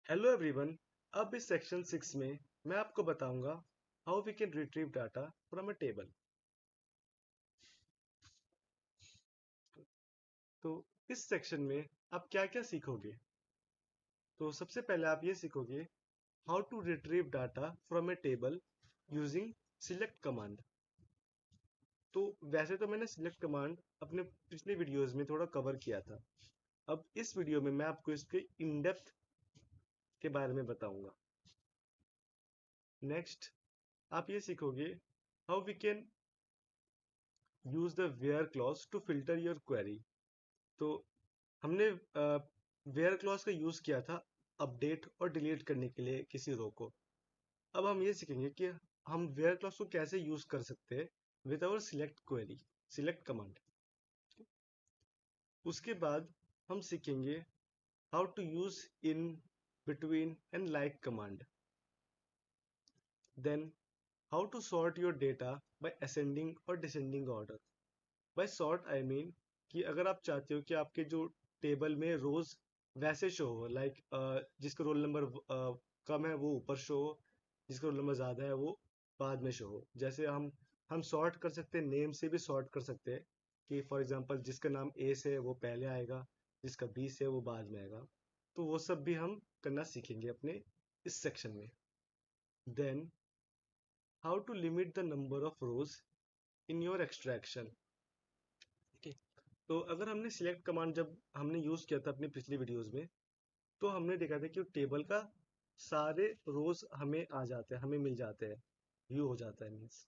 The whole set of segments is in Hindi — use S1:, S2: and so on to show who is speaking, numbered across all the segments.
S1: Hello everyone. अब इस सेक्शन 6 में मैं आपको बताऊंगा how we can retrieve data from a table. तो इस सेक्शन में आप क्या क्या सीखोगे? तो सबसे पहले आप ये सीखोगे how to retrieve data from a table using select command. तो वैसे तो मैंने सिलेक्ट कमांड अपने पिछले वीडियोस में थोड़ा कवर किया था। अब इस वीडियो में मैं आपको इसके इन डेप्थ के बारे में बताऊंगा। नेक्स्ट आप ये सीखोगे how we can use the where clause to filter your query. तो हमने वेयर क्लॉज का यूज किया था अपडेट और डिलीट करने के लिए किसी रो को। अब हम ये सीखेंगे कि हम वेयर क्लॉज को कैसे यूज कर सकते हैं with our select query, select command. उसके बाद हम सीखेंगे how to use in, between and like command. Then how to sort your data by ascending और descending order. By sort I mean कि अगर आप चाहते हो कि आपके जो टेबल में रोज वैसे शो हो, लाइक जिसका रोल नंबर कम है वो ऊपर शो हो, जिसका रोल नंबर ज्यादा है वो बाद में शो हो। जैसे हम सॉर्ट कर सकते हैं, नेम से भी सॉर्ट कर सकते हैं कि फॉर एग्जांपल जिसका नाम ए से है वो पहले आएगा, जिसका बी से है वो बाद में आएगा। तो वो सब भी हम करना सीखेंगे अपने इस सेक्शन में। Then how to limit the number of rows in your extraction. तो अगर हमने सिलेक्ट कमांड जब हमने यूज किया था अपनी पिछली वीडियोस में, तो हमने देखा था कि टेबल का सारे रोज हमें आ जाते हैं, हमें मिल जाते हैं, व्यू हो जाता है मीन्स।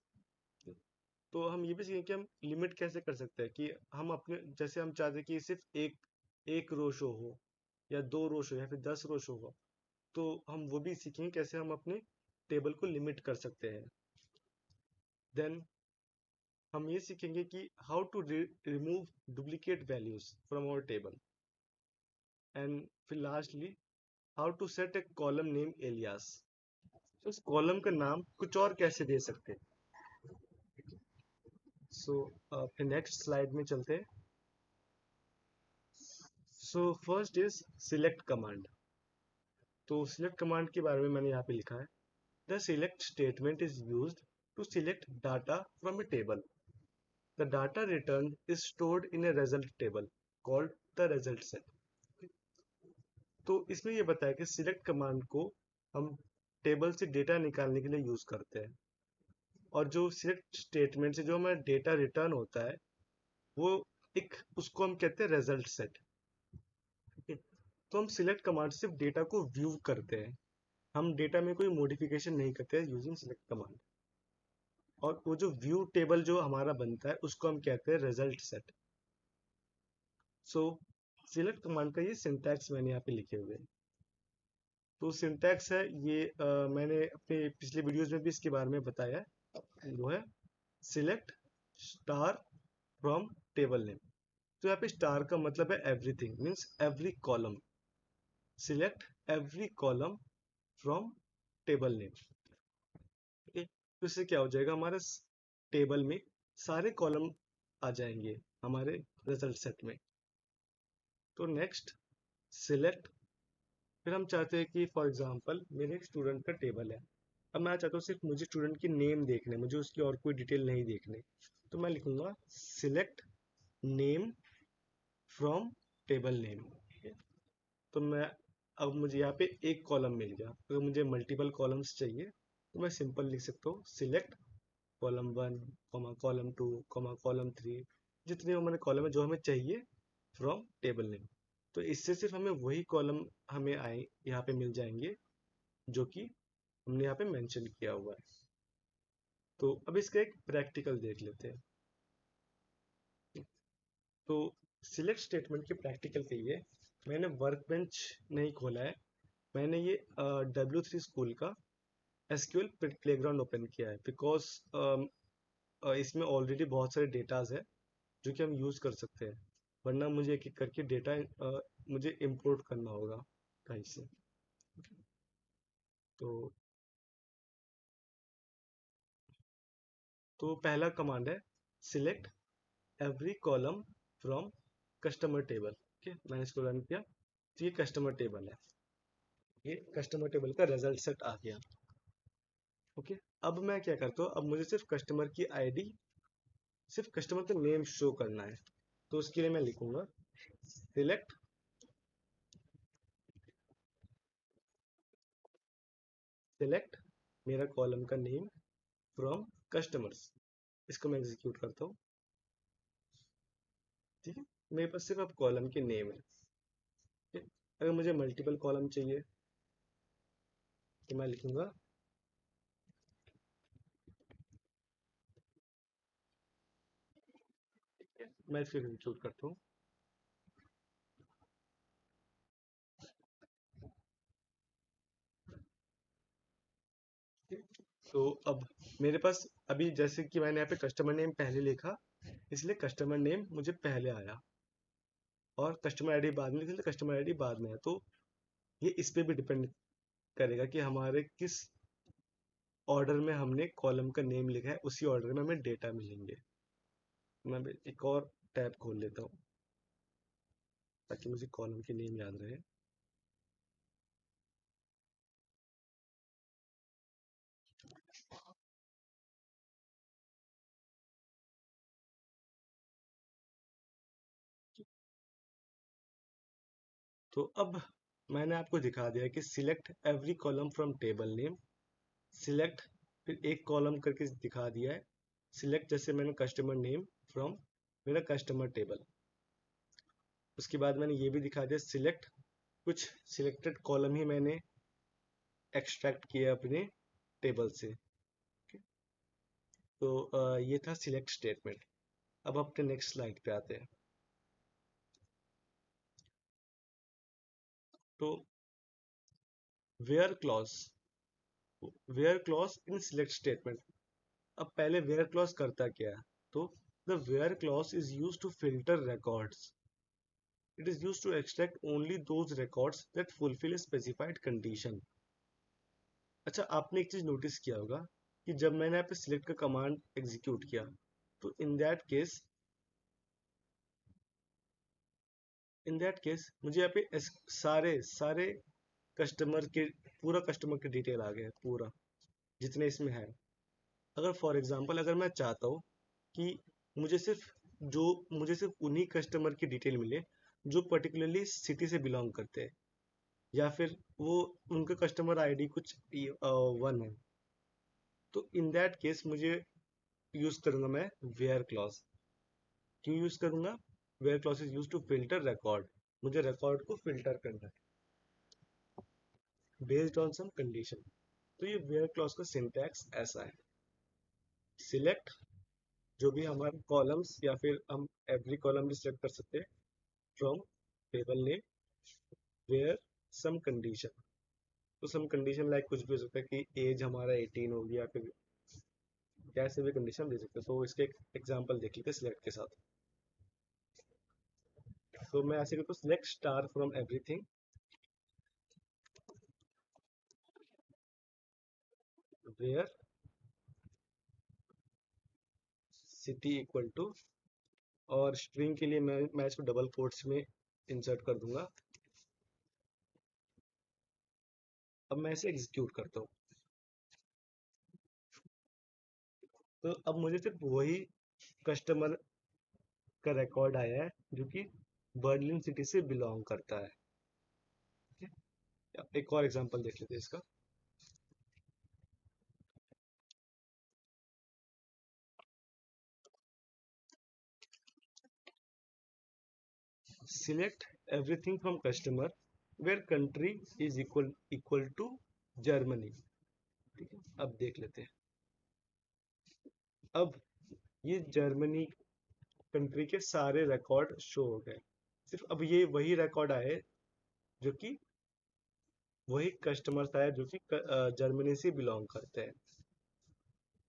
S1: तो हम ये भी सीखें कि हम लिमिट कैसे कर सकते हैं कि हम अपने जैसे हम चाहते हैं कि सिर्फ एक एक रो शो हो या दो रो शो या फिर 10 रो शो हो, तो हम वो भी सीखेंगे कैसे हम अपने टेबल को लिमिट कर सकते हैं। देन हम ये सीखेंगे कि how to remove duplicate values from our table. And फिर lastly how to set a column name alias. उस कॉलम का नाम कुछ और कैसे दे सकते हैं। सो फिर नेक्स्ट स्लाइड में चलते हैं। So first is select command. तो सिलेक्ट कमांड के बारे में मैंने यहाँ पे लिखा है, the select statement is used to select data from a table. The data return is stored in a result table called the result set. तो इसमें ये बताया कि सिलेक्ट कमांड को हम टेबल से डेटा निकालने के लिए यूज करते हैं, और जो सिलेक्ट स्टेटमेंट से जो हमारा डेटा रिटर्न होता है वो एक उसको हम कहते हैं रिजल्ट सेट। ठीक है। तो हम सिलेक्ट कमांड से सिर्फ डेटा को व्यू करते हैं, हम डेटा में कोई मॉडिफिकेशन नहीं करते हैं यूजिंग सिलेक्ट कमांड। और वो जो व्यू टेबल जो हमारा बनता है उसको हम कहते हैं रिजल्ट सेट। सो सिलेक्ट कमांड का ये सिंटैक्स मैंने यहाँ पे लिखे हुए हैं। तो सिंटैक्स है ये मैंने अपने पिछले वीडियोस में भी इसके बारे में बताया है, वो है select star from table name. तो यहाँ पे स्टार का मतलब है everything, means every column. Select every column from table name. ठीक है। तो इससे क्या हो जाएगा, हमारे टेबल में सारे कॉलम आ जाएंगे हमारे रिजल्ट सेट में। तो नेक्स्ट सिलेक्ट, फिर हम चाहते हैं कि फॉर एग्जांपल मेरे एक स्टूडेंट का टेबल है। अब मैं चाहता हूँ सिर्फ मुझे स्टूडेंट की नेम देखने, मुझे उसकी और कोई डिटेल नहीं देखने। तो मैं लिखूंगा select name from table name. तो मैं अब मुझे यहाँ पे एक कॉलम मिल गया। अगर मुझे मल्टीपल कॉलम्स चाहिए तो मैं सिंपल लिख सकता हूँ सिलेक्ट कॉलम 1, कॉलम 2, कॉलम 3, जितने हमारे कॉलम है जो हमें चाहिए फ्रॉम टेबल नेम। तो इससे सिर्फ हमें वही कॉलम हमें आए यहाँ पे मिल जाएंगे जो कि हमने यहाँ पे मेंशन किया हुआ है। तो अब इसका एक प्रैक्टिकल देख लेते हैं। तो सिलेक्ट स्टेटमेंट के प्रैक्टिकल के लिए मैंने वर्क बेंच नहीं खोला है, मैंने ये W3 स्कूल का एसक्यूएल प्लेग्राउंड ओपन किया है, बिकॉज इसमें ऑलरेडी बहुत सारे डेटाज है जो कि हम यूज कर सकते हैं, वरना मुझे एक एक करके डेटा मुझे इंपोर्ट करना होगा कहीं से। तो पहला कमांड है select every column from customer table. Okay, मैंने इसको रन किया तो ये कस्टमर टेबल है। ये कस्टमर टेबल का रिजल्ट सेट आ गया। ओके, अब मैं क्या करता हूँ, अब मुझे सिर्फ कस्टमर की आईडी, सिर्फ कस्टमर का नेम शो करना है। तो उसके लिए मैं लिखूंगा सिलेक्ट सिलेक्ट मेरा कॉलम का नेम फ्रॉम कस्टमर्स। इसको मैं एग्जीक्यूट करता हूँ। ठीक है, मेरे पास सिर्फ अब कॉलम के नेम है। ठीक है? अगर मुझे मल्टीपल कॉलम चाहिए तो मैं लिखूंगा मैं फिर एग्जीक्यूट करता हूँ। तो अब मेरे पास अभी जैसे कि मैंने यहाँ पे कस्टमर नेम पहले लिखा, इसलिए कस्टमर नेम मुझे पहले आया और कस्टमर आईडी बाद में, इसलिए कस्टमर आईडी बाद में है। तो ये इस पे भी डिपेंड करेगा कि हमारे किस ऑर्डर में हमने कॉलम का नेम लिखा है, उसी ऑर्डर में हमें डेटा मिलेंगे। मैं भी एक और टैब खोल लेता हूँ ताकि मुझे कॉलम के नेम याद रहे। तो अब मैंने आपको दिखा दिया कि select every column from table name, select फिर एक कॉलम करके दिखा दिया है, सिलेक्ट जैसे मैंने कस्टमर नेम फ्रॉम मेरा कस्टमर टेबल। उसके बाद मैंने ये भी दिखा दिया सिलेक्ट, कुछ सिलेक्टेड कॉलम ही मैंने एक्सट्रैक्ट किया अपने टेबल से। तो ये था सिलेक्ट स्टेटमेंट। अब अपने नेक्स्ट स्लाइड पे आते हैं। तो where clause, where clause in select statement. अब पहले वेयर क्लॉज करता क्या है, तो the where clause is use to filter records, it is use to extract only those records that fulfil a specified condition. अच्छा, आपने एक चीज नोटिस किया होगा कि जब मैंने यहाँ पे सिलेक्ट का कमांड एग्जीक्यूट किया, तो इन दैट केस मुझे यहाँ पे सारे सारे कस्टमर के, पूरा कस्टमर के डिटेल आ गया, पूरा जितने इसमें है। अगर फॉर एग्जांपल अगर मैं चाहता हूँ कि मुझे सिर्फ जो मुझे सिर्फ उन्हीं कस्टमर की डिटेल मिले जो पर्टिकुलरली सिटी से बिलोंग करते हैं, या फिर वो उनका कस्टमर आईडी कुछ वन है, तो इन दैट केस मुझे यूज करूंगा मैं वेयर क्लॉज। क्यों यूज करूंगा? Where clause is use to filter record, मुझे रिकॉर्ड को फिल्टर करना है बेस्ड ऑन सम कंडीशन। तो ये वेयर क्लॉज का सिंटैक्स ऐसा है, सिलेक्ट जो भी हमारे कॉलम्स, या फिर हम एवरी कॉलम भी सिलेक्ट कर सकते हैं from table name, where some condition. तो सम कंडीशन लाइक कुछ भी हो सकता है कि एज हमारा 18 हो गया, फिर कैसे भी कंडीशन दे सकते हैं। तो इसके एक एग्जांपल देख लेते हैं सिलेक्ट के साथ। तो मैं ऐसे करता हूँ select star from everything, where city equal to, और स्ट्रिंग के लिए मैं इसको डबल कोट्स में इंसर्ट कर दूंगा। अब मैं इसे एग्जीक्यूट करता हूँ। तो अब मुझे सिर्फ वही कस्टमर का रिकॉर्ड आया है जो कि बर्लिन सिटी से बिलोंग करता है। ठीक है? एक और एग्जांपल देख लेते हैं इसका। Select everything from customer where country is equal equal to Germany. ठीक है, अब देख लेते हैं। अब ये जर्मनी कंट्री के सारे रिकॉर्ड शो हो गए, सिर्फ अब ये वही रिकॉर्ड आए जो कि वही कस्टमर्स आए जो कि जर्मनी से बिलोंग करते हैं।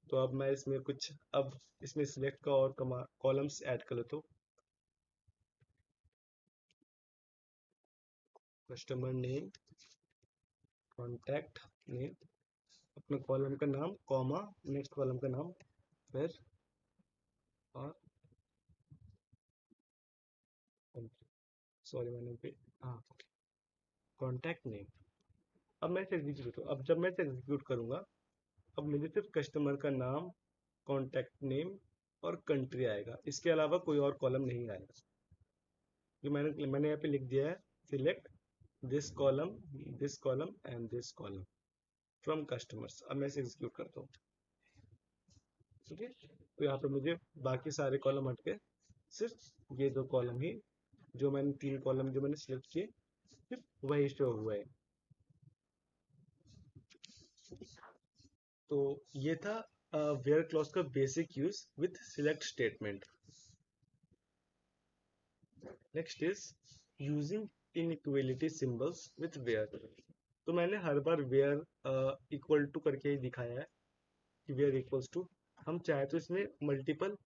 S1: तो अब मैं इसमें कुछ, अब इसमें सिलेक्ट का और कॉलम्स ऐड कर लेता हूँ। कस्टमर नेम, कॉन्टैक्ट नेम, अपने कॉलम का नाम, कॉमा, नेक्स्ट कॉलम का नाम, फिर और सॉरी मैंने पे, हाँ, कॉन्टैक्ट नेम। अब मैं इसे एग्जीक्यूट करूँ, अब जब मैं इसे एग्जीक्यूट करूंगा, अब मुझे सिर्फ कस्टमर का नाम, कॉन्टैक्ट नेम और कंट्री आएगा, इसके अलावा कोई और कॉलम नहीं आएगा। जो मैंने मैंने यहाँ पे लिख दिया है, select this column and this column from customers. अब मैं इसे एग्जीक्यूट करता हूँ, ठीक है। तो यहाँ पे मुझे बाकी सारे कॉलम हट के सिर्फ ये दो कॉलम ही, जो मैंने तीन कॉलम जो मैंने सिलेक्ट किए, सिर्फ वही शो हुआ है। तो ये था वेयर क्लॉज का basic use with select statement. Next is using inequality symbols with where. तो मैंने हर बार वेयर इक्वल टू करके ही दिखाया है कि वेयर इक्वल्स टू, हम चाहे तो इसमें मल्टीपल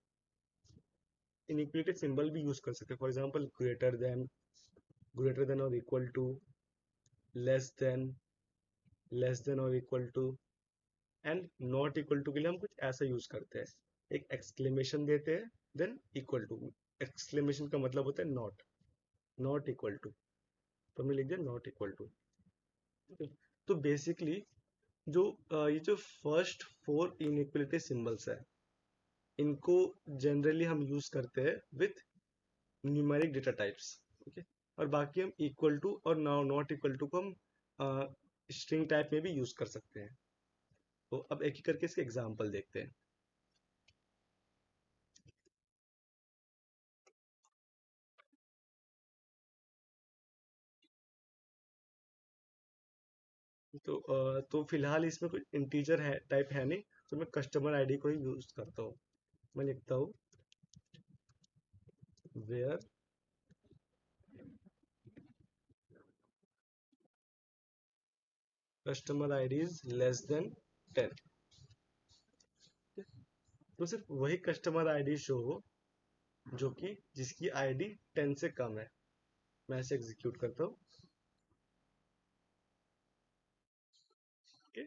S1: इनइक्वालिटी सिंबल भी यूज कर सकते हैं। फॉर एग्जांपल ग्रेटर देन और इक्वल टू, लेस देन और equal to, and not equal to के लिए हम कुछ ऐसा यूज करते हैं, एक एक्सक्लेमेशन देते हैं, देन इक्वल टू। एक्सक्लेमेशन का मतलब होता है नॉट इक्वल टू, तो हमने लिख दिया नॉट इक्वल टू। तो बेसिकली जो ये जो फर्स्ट फोर इनइक्वलिटी सिंबल्स है, इनको जनरली हम यूज करते हैं with numeric data types, okay. और बाकी हम इक्वल टू और नॉट इक्वल टू को हम स्ट्रिंग टाइप में भी यूज कर सकते हैं। तो अब एक एक करके इसके एग्जांपल देखते हैं। तो फिलहाल इसमें कोई इंटीजर है टाइप है नहीं, तो मैं कस्टमर आईडी को ही यूज करता हूँ। मैं लिखता हूँ where customer ID is less than 10। तो सिर्फ वही कस्टमर आईडी शो हो जो कि जिसकी आईडी 10 से कम है। मैं इसे एग्जीक्यूट करता हूँ, okay?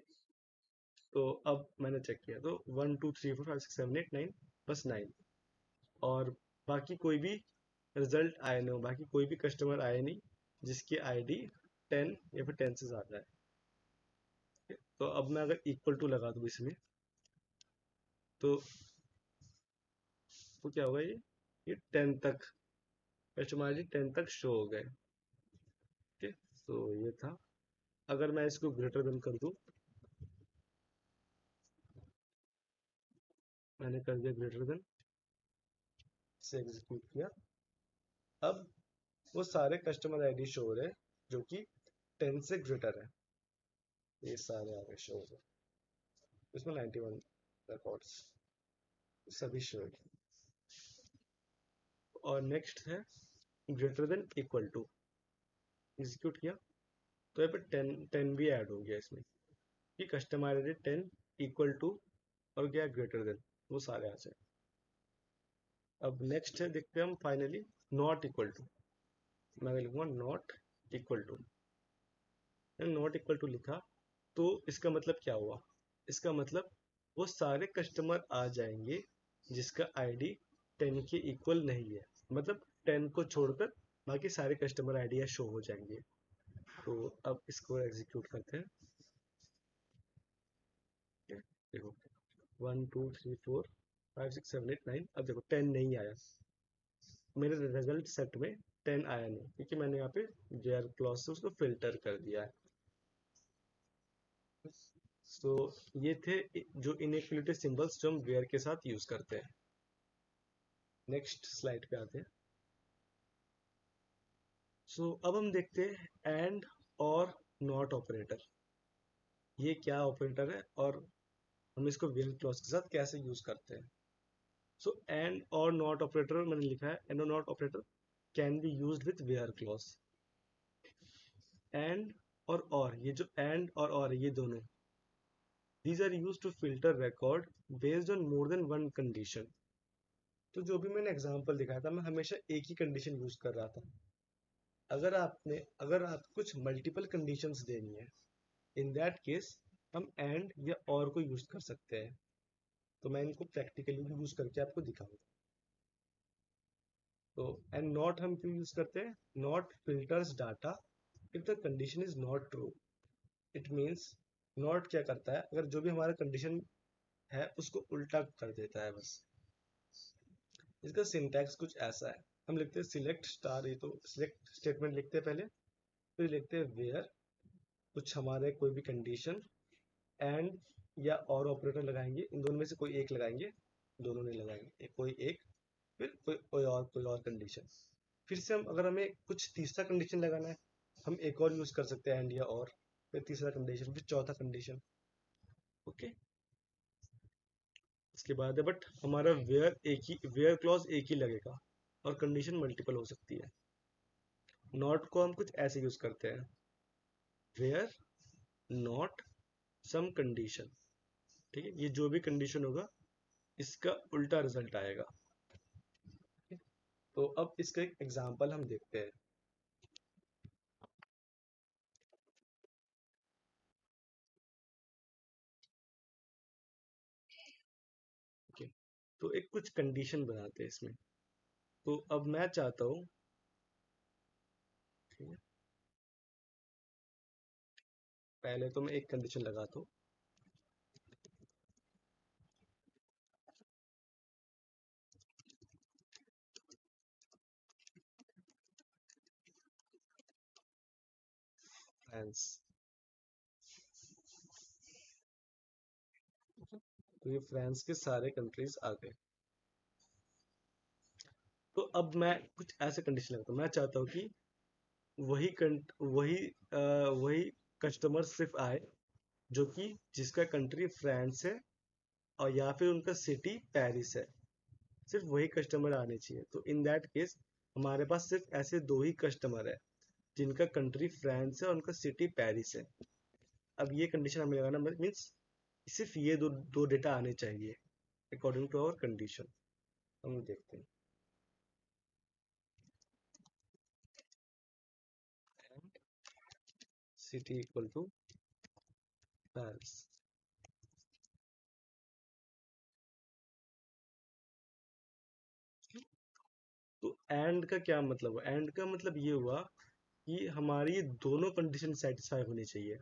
S1: तो अब मैंने चेक किया तो 1 2 3 4 5 6 7 8 9, बस 9। और बाकी कोई भी रिजल्ट आए नहीं, बाकी कोई भी कस्टमर आए नहीं जिसकी आईडी 10 या फिर 10 से ज़्यादा है। तो अब मैं अगर इक्वल टू लगा दूँ इसमें, तो क्या होगा, ये 10 तक कस्टमर आईडी 10 तक शो हो गए, ठीक है। तो ये था। अगर मैं इसको ग्रेटर देन कर दूं, मैंने कर दिया ग्रेटर देन, से एग्जीक्यूट किया, अब वो सारे कस्टमर आईडी शो हो रहे हैं जो कि 10 से ग्रेटर है, ये सारे आगे शो हो रहे हैं। इसमें 91 रिकॉर्ड्स सभी शो है। और नेक्स्ट है greater than equal to, execute किया, तो यहाँ पे 10 भी ऐड हो गया इसमें कि कस्टमर आईडी 10 इक्वल टू और क्या ग्रेटर देन, वो सारे आ जाए। अब नेक्स्ट है, देखते हैं हम फाइनली नॉट इक्वल टू। मैं लिखूंगा not equal to, not equal to लिखा, तो इसका मतलब क्या हुआ, इसका मतलब वो सारे कस्टमर आ जाएंगे जिसका आईडी 10 के इक्वल नहीं है, मतलब 10 को छोड़कर बाकी सारे कस्टमर आईडिया शो हो जाएंगे। तो अब इसको एग्जीक्यूट करते हैं, देखो 1 2 3 4 5 6 7 8 9, अब देखो 10 नहीं आया, मेरे रिजल्ट सेट में 10 आया नहीं, क्योंकि मैंने यहाँ पे जेआर क्लॉज से उसको फिल्टर कर दिया है। सो ये थे जो इनइक्वलिटी सिंबल्स जो हम वेयर के साथ यूज करते हैं। नेक्स्ट स्लाइड पे आते हैं। अब हम देखते हैं एंड और नॉट ऑपरेटर, ये क्या ऑपरेटर है और हम इसको वेयर क्लॉज के साथ कैसे यूज करते हैं। एंड और नॉट ऑपरेटर मैंने लिखा है, एंड और not operator can be used with where clause. And और ये जो एंड और ये दोनों, these are used to filter record based on more than one condition। तो जो भी मैंने एग्जांपल दिखाया था, मैं हमेशा एक ही कंडीशन यूज कर रहा था। अगर आप कुछ मल्टीपल कंडीशंस देनी है, इन दैट केस हम एंड या और को यूज कर सकते हैं। तो मैं इनको प्रैक्टिकली भी यूज करके आपको दिखाऊंगा। तो एंड नॉट हम क्यों यूज करते हैं, not filters data if the condition is not true. It means not क्या करता है, अगर जो भी हमारा कंडीशन है उसको उल्टा कर देता है बस। इसका सिंटैक्स कुछ ऐसा है, हम लिखते हैं सिलेक्ट स्टार, ये तो सिलेक्ट स्टेटमेंट लिखते हैं पहले, फिर लिखते हैं वेयर कुछ हमारे कोई भी कंडीशन, एंड या और ऑपरेटर लगाएंगे, इन दोनों में से कोई एक लगाएंगे, दोनों नहीं लगाएंगे, कोई एक, फिर कोई और कंडीशन। फिर से हम अगर हमें कुछ तीसरा कंडीशन लगाना है, हम एक और यूज कर सकते हैं एंड या और, फिर तीसरा कंडीशन, फिर चौथा कंडीशन। ओके, इसके बाद है बट हमारा वेयर एक ही, वेयर क्लॉज एक ही लगेगा और कंडीशन मल्टीपल हो सकती है। नॉट को हम कुछ ऐसे यूज करते हैं, वेयर नॉट सम कंडीशन, ठीक है, ये जो भी कंडीशन होगा इसका उल्टा रिजल्ट आएगा। तो अब इसका एक एग्जांपल हम देखते हैं। ओके, तो एक कुछ कंडीशन बनाते हैं इसमें। तो अब मैं चाहता हूँ, ठीक है, पहले तो मैं एक कंडीशन लगाता हूँ, फ्रांस। तो ये फ्रांस के सारे कंट्रीज आ गए। तो अब मैं कुछ ऐसे कंडीशन लगाता हूँ, मैं चाहता हूँ कि वही कस्टमर सिर्फ आए जो कि जिसका कंट्री फ्रांस है और या फिर उनका सिटी पेरिस है, सिर्फ वही कस्टमर आने चाहिए। तो इन दैट केस हमारे पास सिर्फ ऐसे दो ही कस्टमर है जिनका कंट्री फ्रांस है और उनका सिटी पेरिस है। अब ये कंडीशन हमें लगाना मीन्स सिर्फ ये दो दो डेटा आने चाहिए अकॉर्डिंग टू आवर कंडीशन। हम देखते हैं, सिटी इक्वल टू पेरिस। तो एंड का क्या मतलब हुआ, एंड का मतलब ये हुआ कि हमारी दोनों कंडीशन सेटिस्फाई होनी चाहिए।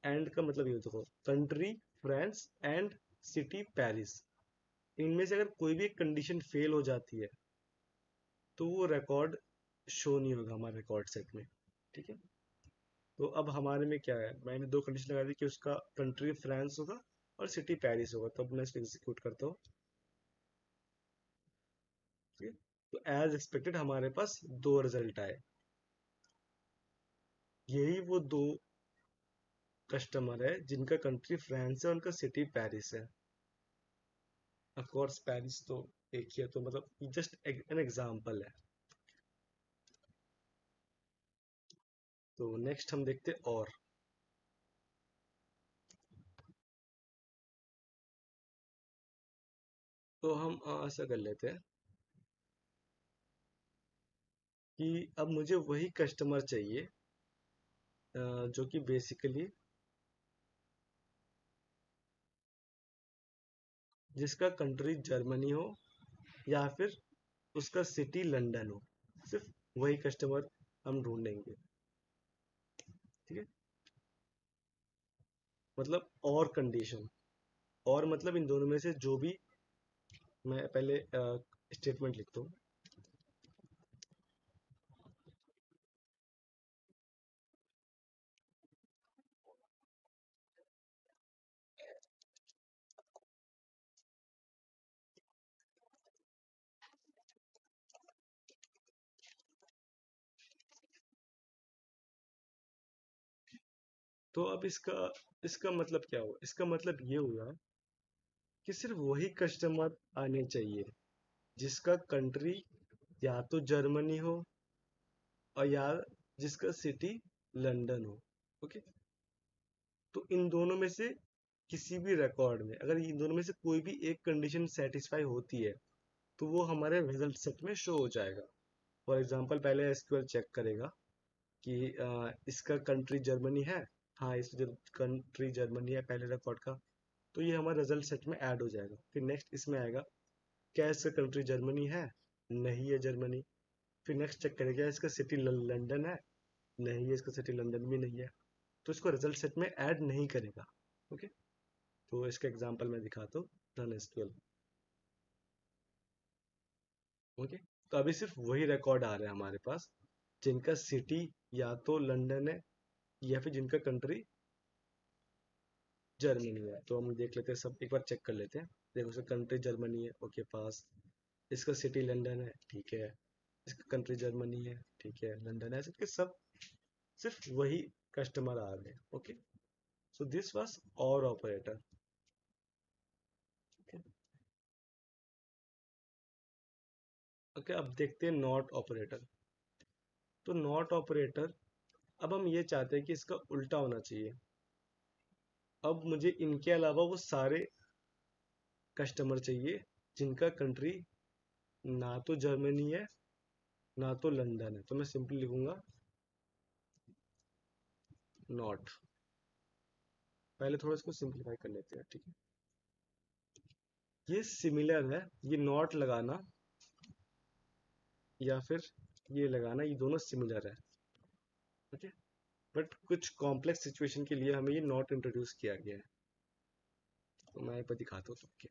S1: एंड का मतलब ये देखो, country France and city Paris, इनमें से अगर कोई भी एक कंडीशन फेल हो जाती है तो वो रिकॉर्ड शो नहीं होगा हमारे रिकॉर्ड सेट में, ठीक है। तो अब हमारे में क्या है, मैंने दो कंडीशन लगा दी कि उसका कंट्री फ्रांस होगा और सिटी पेरिस होगा, तो अब मैं इसको एग्जीक्यूट करता हूँ, ठीक है। तो एज एक्सपेक्टेड हमारे पास दो रिजल्ट आए, यही वो दो कस्टमर है जिनका कंट्री फ्रांस है, उनका सिटी पेरिस है। ऑफ कोर्स पेरिस तो एक ही है, तो मतलब जस्ट एन एग्जांपल है। तो नेक्स्ट हम देखते हैं, और तो हम ऐसा कर लेते हैं कि अब मुझे वही कस्टमर चाहिए जो कि बेसिकली जिसका कंट्री जर्मनी हो या फिर उसका सिटी लंदन हो, सिर्फ वही कस्टमर हम ढूंढेंगे, ठीक है। मतलब और कंडीशन, और मतलब इन दोनों में से जो भी, मैं पहले स्टेटमेंट लिखता हूँ। तो अब इसका इसका मतलब क्या हुआ, इसका मतलब ये हुआ कि सिर्फ वही कस्टमर आने चाहिए जिसका कंट्री या तो जर्मनी हो और या जिसका सिटी लंदन हो। ओके, तो इन दोनों में से किसी भी रिकॉर्ड में अगर इन दोनों में से कोई भी एक कंडीशन सेटिस्फाई होती है तो वो हमारे रिजल्ट सेट में शो हो जाएगा। फॉर एग्जांपल पहले एसक्यूएल चेक करेगा कि इसका कंट्री जर्मनी है, हाँ इस कंट्री जर्मनी है पहले रिकॉर्ड का, तो ये हमारे रिजल्ट सेट में ऐड हो जाएगा। फिर नेक्स्ट इसमें आएगा, क्या इसका कंट्री जर्मनी है, नहीं है जर्मनी। फिर नेक्स्ट चेक करेगा इसका सिटी लंदन है, नहीं है इसका सिटी लंदन भी नहीं है। तो इसको रिजल्ट सेट में ऐड नहीं करेगा। ओके, तो इसका एग्जांपल मैं दिखाता हूँ, रन एसक्यूएल। ओके, तो अभी सिर्फ वही रिकॉर्ड आ रहे हैं हमारे पास जिनका सिटी या तो लंदन है या फिर जिनका कंट्री जर्मनी है। तो हम देख लेते हैं, सब एक बार चेक कर लेते हैं। देखो सर, कंट्री जर्मनी है, ओके पास। इसका सिटी लंदन है, ठीक है। इसका कंट्री जर्मनी है, ठीक है, लंदन है, सबके सब सिर्फ वही कस्टमर आ रहे हैं। ओके, सो दिस वाज और ऑपरेटर। ओके, अब देखते हैं नॉट ऑपरेटर। तो नॉट ऑपरेटर, अब हम ये चाहते हैं कि इसका उल्टा होना चाहिए। अब मुझे इनके अलावा वो सारे कस्टमर चाहिए जिनका कंट्री ना तो जर्मनी है ना तो लंदन है। तो मैं सिंपली लिखूंगा नॉट। पहले थोड़ा इसको सिंप्लीफाई कर लेते हैं, ठीक है। ये सिमिलर है, ये नॉट लगाना या फिर ये लगाना, ये दोनों सिमिलर है। ओके, बट कुछ कॉम्प्लेक्स सिचुएशन के लिए हमें ये नॉट इंट्रोड्यूस किया गया है। तो मैं यहाँ पर दिखाता हूँ सबके।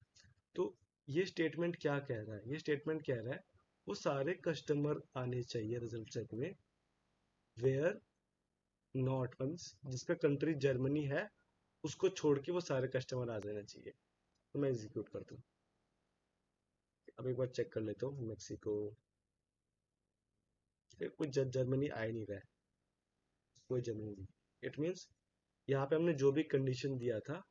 S1: तो ये स्टेटमेंट क्या कह रहा है? ये स्टेटमेंट कह रहा है वो सारे कस्टमर आने चाहिए रिजल्ट सेट में वेयर नॉट मीन्स जिसका कंट्री जर्मनी है उसको छोड़ के वो सारे कस्टमर आ जाना चाहिए। तो मैं एग्जीक्यूट करता हूँ। अब एक बार चेक कर लेता हूँ, मेक्सिको, कोई जर्मनी आ ही नहीं रहा है, कोई जर्मनी नहीं। इट मीन्स यहाँ पे हमने जो भी कंडीशन दिया था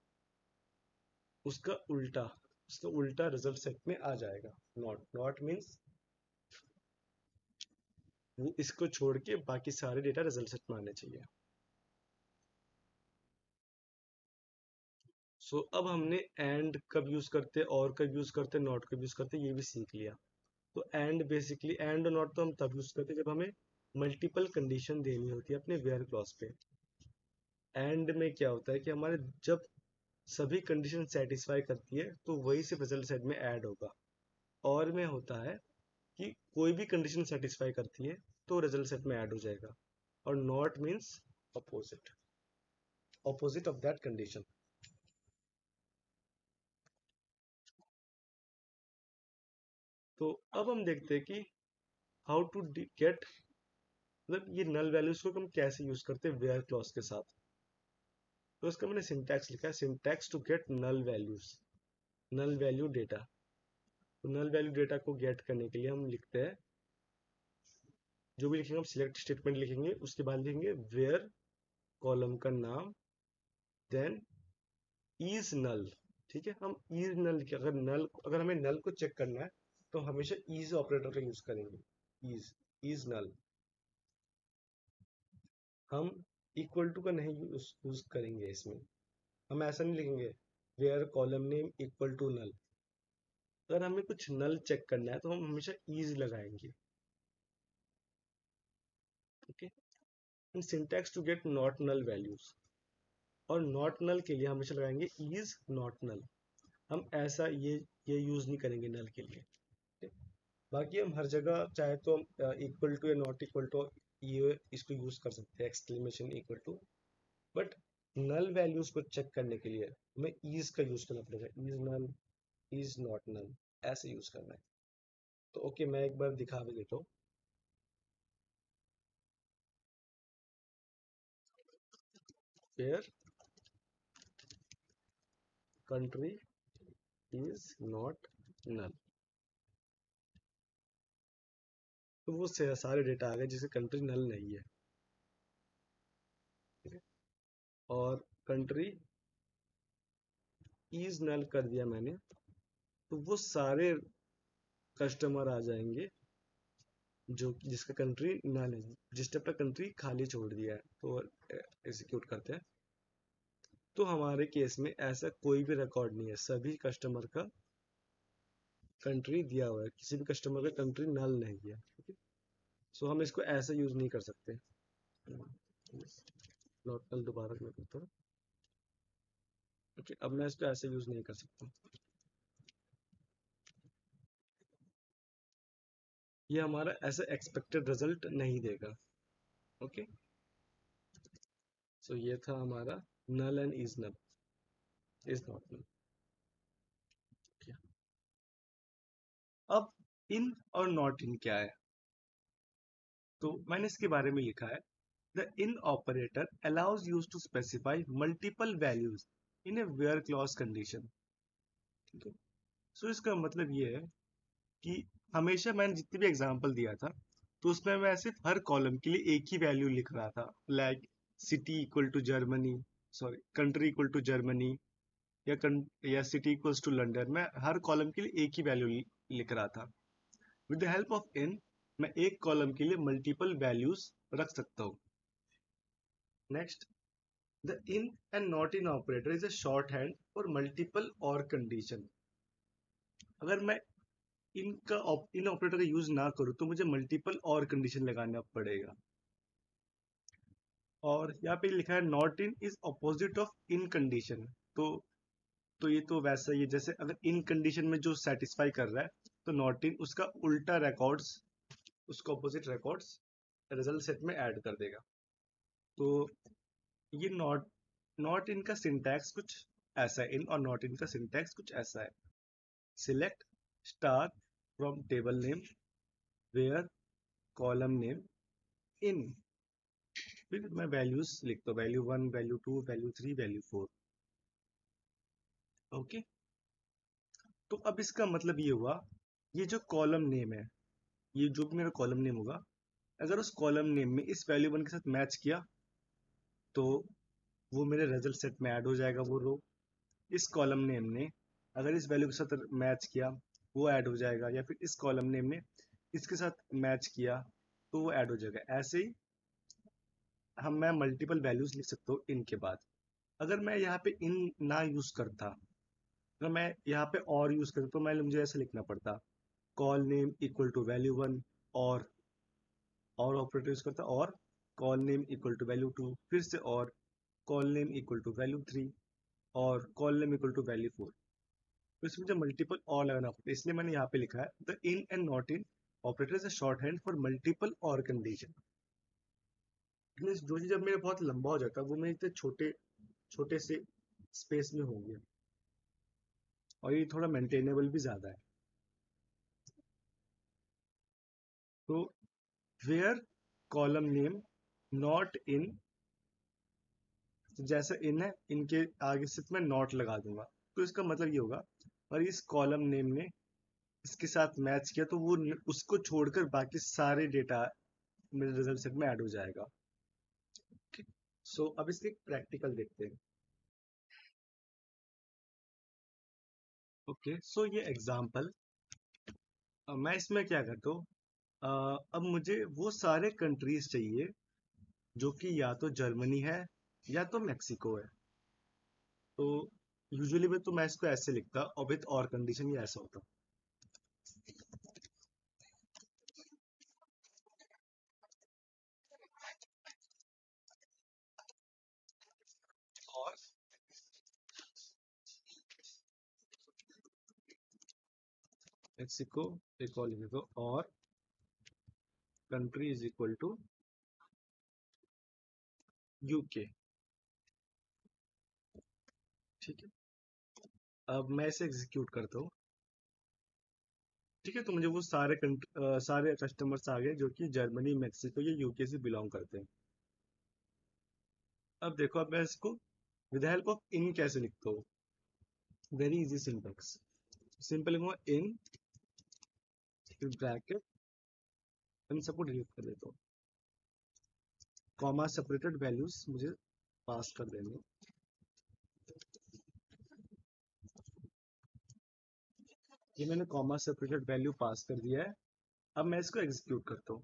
S1: उसका उल्टा, उसका उल्टा रिजल्ट सेट में आ जाएगा। नॉट, नॉट मीन्स वो इसको छोड़ के बाकी सारे डेटा रिजल्ट सेट में आने चाहिए। सो अब हमने एंड कब यूज करते, और कब यूज करते, नॉट कब यूज करते, ये भी सीख लिया। तो एंड बेसिकली, एंड और नॉट तो हम तब यूज करते हैं जब हमें मल्टीपल कंडीशन देनी होती है अपने वेयर क्लॉज पे। एंड में क्या होता है कि हमारे जब सभी कंडीशन सेटिस्फाई करती है तो वही सिर्फ रिजल्ट सेट में ऐड होगा। और में होता है कि कोई भी कंडीशन सेटिस्फाई करती है तो रिजल्ट सेट में ऐड हो जाएगा। और not means opposite, opposite of that condition. तो अब हम देखते हैं कि हाउ टू गेट, मतलब ये नल वैल्यूज को हम कैसे यूज करते हैं वेयर क्लॉज के साथ। तो इसका मैंने सिंटैक्स लिखा है, syntax to get null values, null value data. तो नल वैल्यू डेटा को गेट करने के लिए हम लिखते हैं, जो भी लिखेंगे हम सिलेक्ट स्टेटमेंट लिखेंगे, उसके बाद लिखेंगे वेयर, कॉलम का नाम, देन इज नल। ठीक है, हम इज नल, अगर नल, अगर हमें नल को चेक करना है तो हमेशा इज ऑपरेटर का यूज करेंगे। Is, is null. हम इक्वल टू का नहीं यूज करेंगे इसमें। हम ऐसा नहीं लिखेंगे where column name equal to null. अगर हमें कुछ नल चेक करना है तो हम हमेशा इज लगाएंगे। Okay, syntax to get not null values, और नॉट नल के लिए हमेशा लगाएंगे इज नॉट नल। हम ऐसा ये यूज नहीं करेंगे नल के लिए। ठीक? बाकी हम हर जगह चाहे तो इक्वल टू या नॉट इक्वल टू ये इसको यूज कर सकते हैं, exclamation equal to. But null values को चेक करने के लिए हमें इज का यूज करना पड़ेगा। Is null, is not null, ऐसे यूज करना है। तो ओके, मैं एक बार दिखा भी देता हूँ। Where country is not null, तो वो सारे डेटा आ गए जिसे कंट्री नल नहीं है। ठीक है, और कंट्री इज नल कर दिया मैंने, तो वो सारे कस्टमर आ जाएंगे जो जिसका कंट्री नल है, जिसने अपना कंट्री खाली छोड़ दिया है। तो एग्जीक्यूट करते हैं। तो हमारे केस में ऐसा कोई भी रिकॉर्ड नहीं है, सभी कस्टमर का कंट्री दिया हुआ है, किसी भी कस्टमर का कंट्री नल नहीं है। ठीक है, सो हम इसको ऐसे यूज नहीं कर सकते। नॉट नल दोबारा मैं करता हूँ। ओके, अब मैं इसको ऐसे यूज नहीं कर सकता। ये हमारा ऐसा एक्सपेक्टेड रिजल्ट नहीं देगा। ओके, सो ये था हमारा null and is null, is not null. अब इन और नॉट इन क्या है, तो मैंने इसके बारे में लिखा है, the in operator allows use to specify multiple values in a where clause condition. ठीक है, सो इसका मतलब ये है कि हमेशा मैंने जितनी भी एग्जांपल दिया था, तो उसमें मैं सिर्फ हर कॉलम के लिए एक ही वैल्यू लिख रहा था, like city equal to Germany, sorry country equal to Germany, या सिटी इक्वल्स टू लंदन। मैं हर कॉलम के लिए एक ही वैल्यू लिख रहा था। विद द हेल्प ऑफ इन मैं एक कॉलम के लिए मल्टीपल वैल्यूज रख सकता हूँ। Next, the in and not in operator is a short hand for multiple और कंडीशन। अगर मैं इन ऑपरेटर का यूज ना करूँ तो मुझे मल्टीपल और कंडीशन लगाना पड़ेगा। और यहाँ पे लिखा है not in is opposite of in condition. तो ये तो वैसा ही है, जैसे अगर इन कंडीशन में जो सेटिस्फाई कर रहा है, तो नॉट इन उसका उल्टा रिकॉर्ड्स, उसको अपोजिट रिकॉर्ड्स रिजल्ट सेट में ऐड कर देगा। तो ये नॉट इन का सिंटैक्स कुछ ऐसा है, इन और नॉट इन का सिंटैक्स कुछ ऐसा है। Select star from table name where column name in, फिर मैं वैल्यूज लिखता हूँ, value 1, value 2, value 3, value 4। Okay, तो अब इसका मतलब ये हुआ, ये जो कॉलम नेम है, ये जो भी मेरा कॉलम नेम होगा, अगर उस कॉलम नेम में इस वैल्यू 1 के साथ मैच किया तो वो मेरे रिजल्ट सेट में ऐड हो जाएगा वो रो। इस कॉलम नेम ने अगर इस वैल्यू के साथ मैच किया, वो ऐड हो जाएगा, या फिर इस कॉलम नेम ने इसके साथ मैच किया तो वो ऐड हो जाएगा। ऐसे ही मैं मल्टीपल वैल्यूज लिख सकता हूँ इन के बाद। अगर मैं यहाँ पे इन ना यूज करता, अगर मैं यहाँ पे और यूज करता, तो मैं मुझे ऐसे लिखना पड़ता, col name equal to value 1, और ऑपरेटर यूज करता, और col name equal to value 2, फिर से और col name equal to value 3, और col name equal to value 4। तो इसमें मुझे मल्टीपल और लगाना पड़ता है, इसलिए मैंने यहाँ पे लिखा है the in and not in operator is a short hand for multiple और कंडीशन। जो चीज जब मेरा बहुत लंबा हो जाता है, वो मेरे इतने छोटे छोटे से स्पेस में हो गया, और ये थोड़ा मेंटेनेबल भी ज्यादा है। तो where column name not in, जैसा इन है, इनके आगे सिर्फ मैं नॉट लगा दूंगा, तो इसका मतलब ये होगा, और इस कॉलम नेम ने इसके साथ मैच किया तो वो उसको छोड़कर बाकी सारे डेटा मेरे रिजल्ट सेट में ऐड हो जाएगा। सो अब इसके प्रैक्टिकल देखते हैं। ओके, सो ये एग्जांपल, मैं इसमें क्या करता हूँ, अब मुझे वो सारे कंट्रीज चाहिए जो कि या तो जर्मनी है या तो मेक्सिको है। तो यूजुअली में तो मैं इसको ऐसे लिखता, और विथ और कंडीशन ये ऐसा होता, और मेक्सिको एक और लिख दो, और country is equal to UK. ठीक है, अब मैं इसे एग्जीक्यूट करता हूँ। ठीक है, तो मुझे वो सारे कस्टमर्स आ गए जो कि जर्मनी, मेक्सिको या यूके से बिलोंग करते हैं। अब देखो, अब मैं इसको विद हेल्प ऑफ इन कैसे लिखता हूँ, वेरी इजी सिंटैक्स। सिंपल लिखूंगा इन, फिर ब्रैकेट, इन सबको डिलीट कर देता हूँ, कॉमा सेपरेटेड वैल्यूज मुझे पास कर देंगे। ये मैंने कॉमा सेपरेटेड वैल्यू पास कर दिया है। अब मैं इसको एग्जीक्यूट करता हूँ।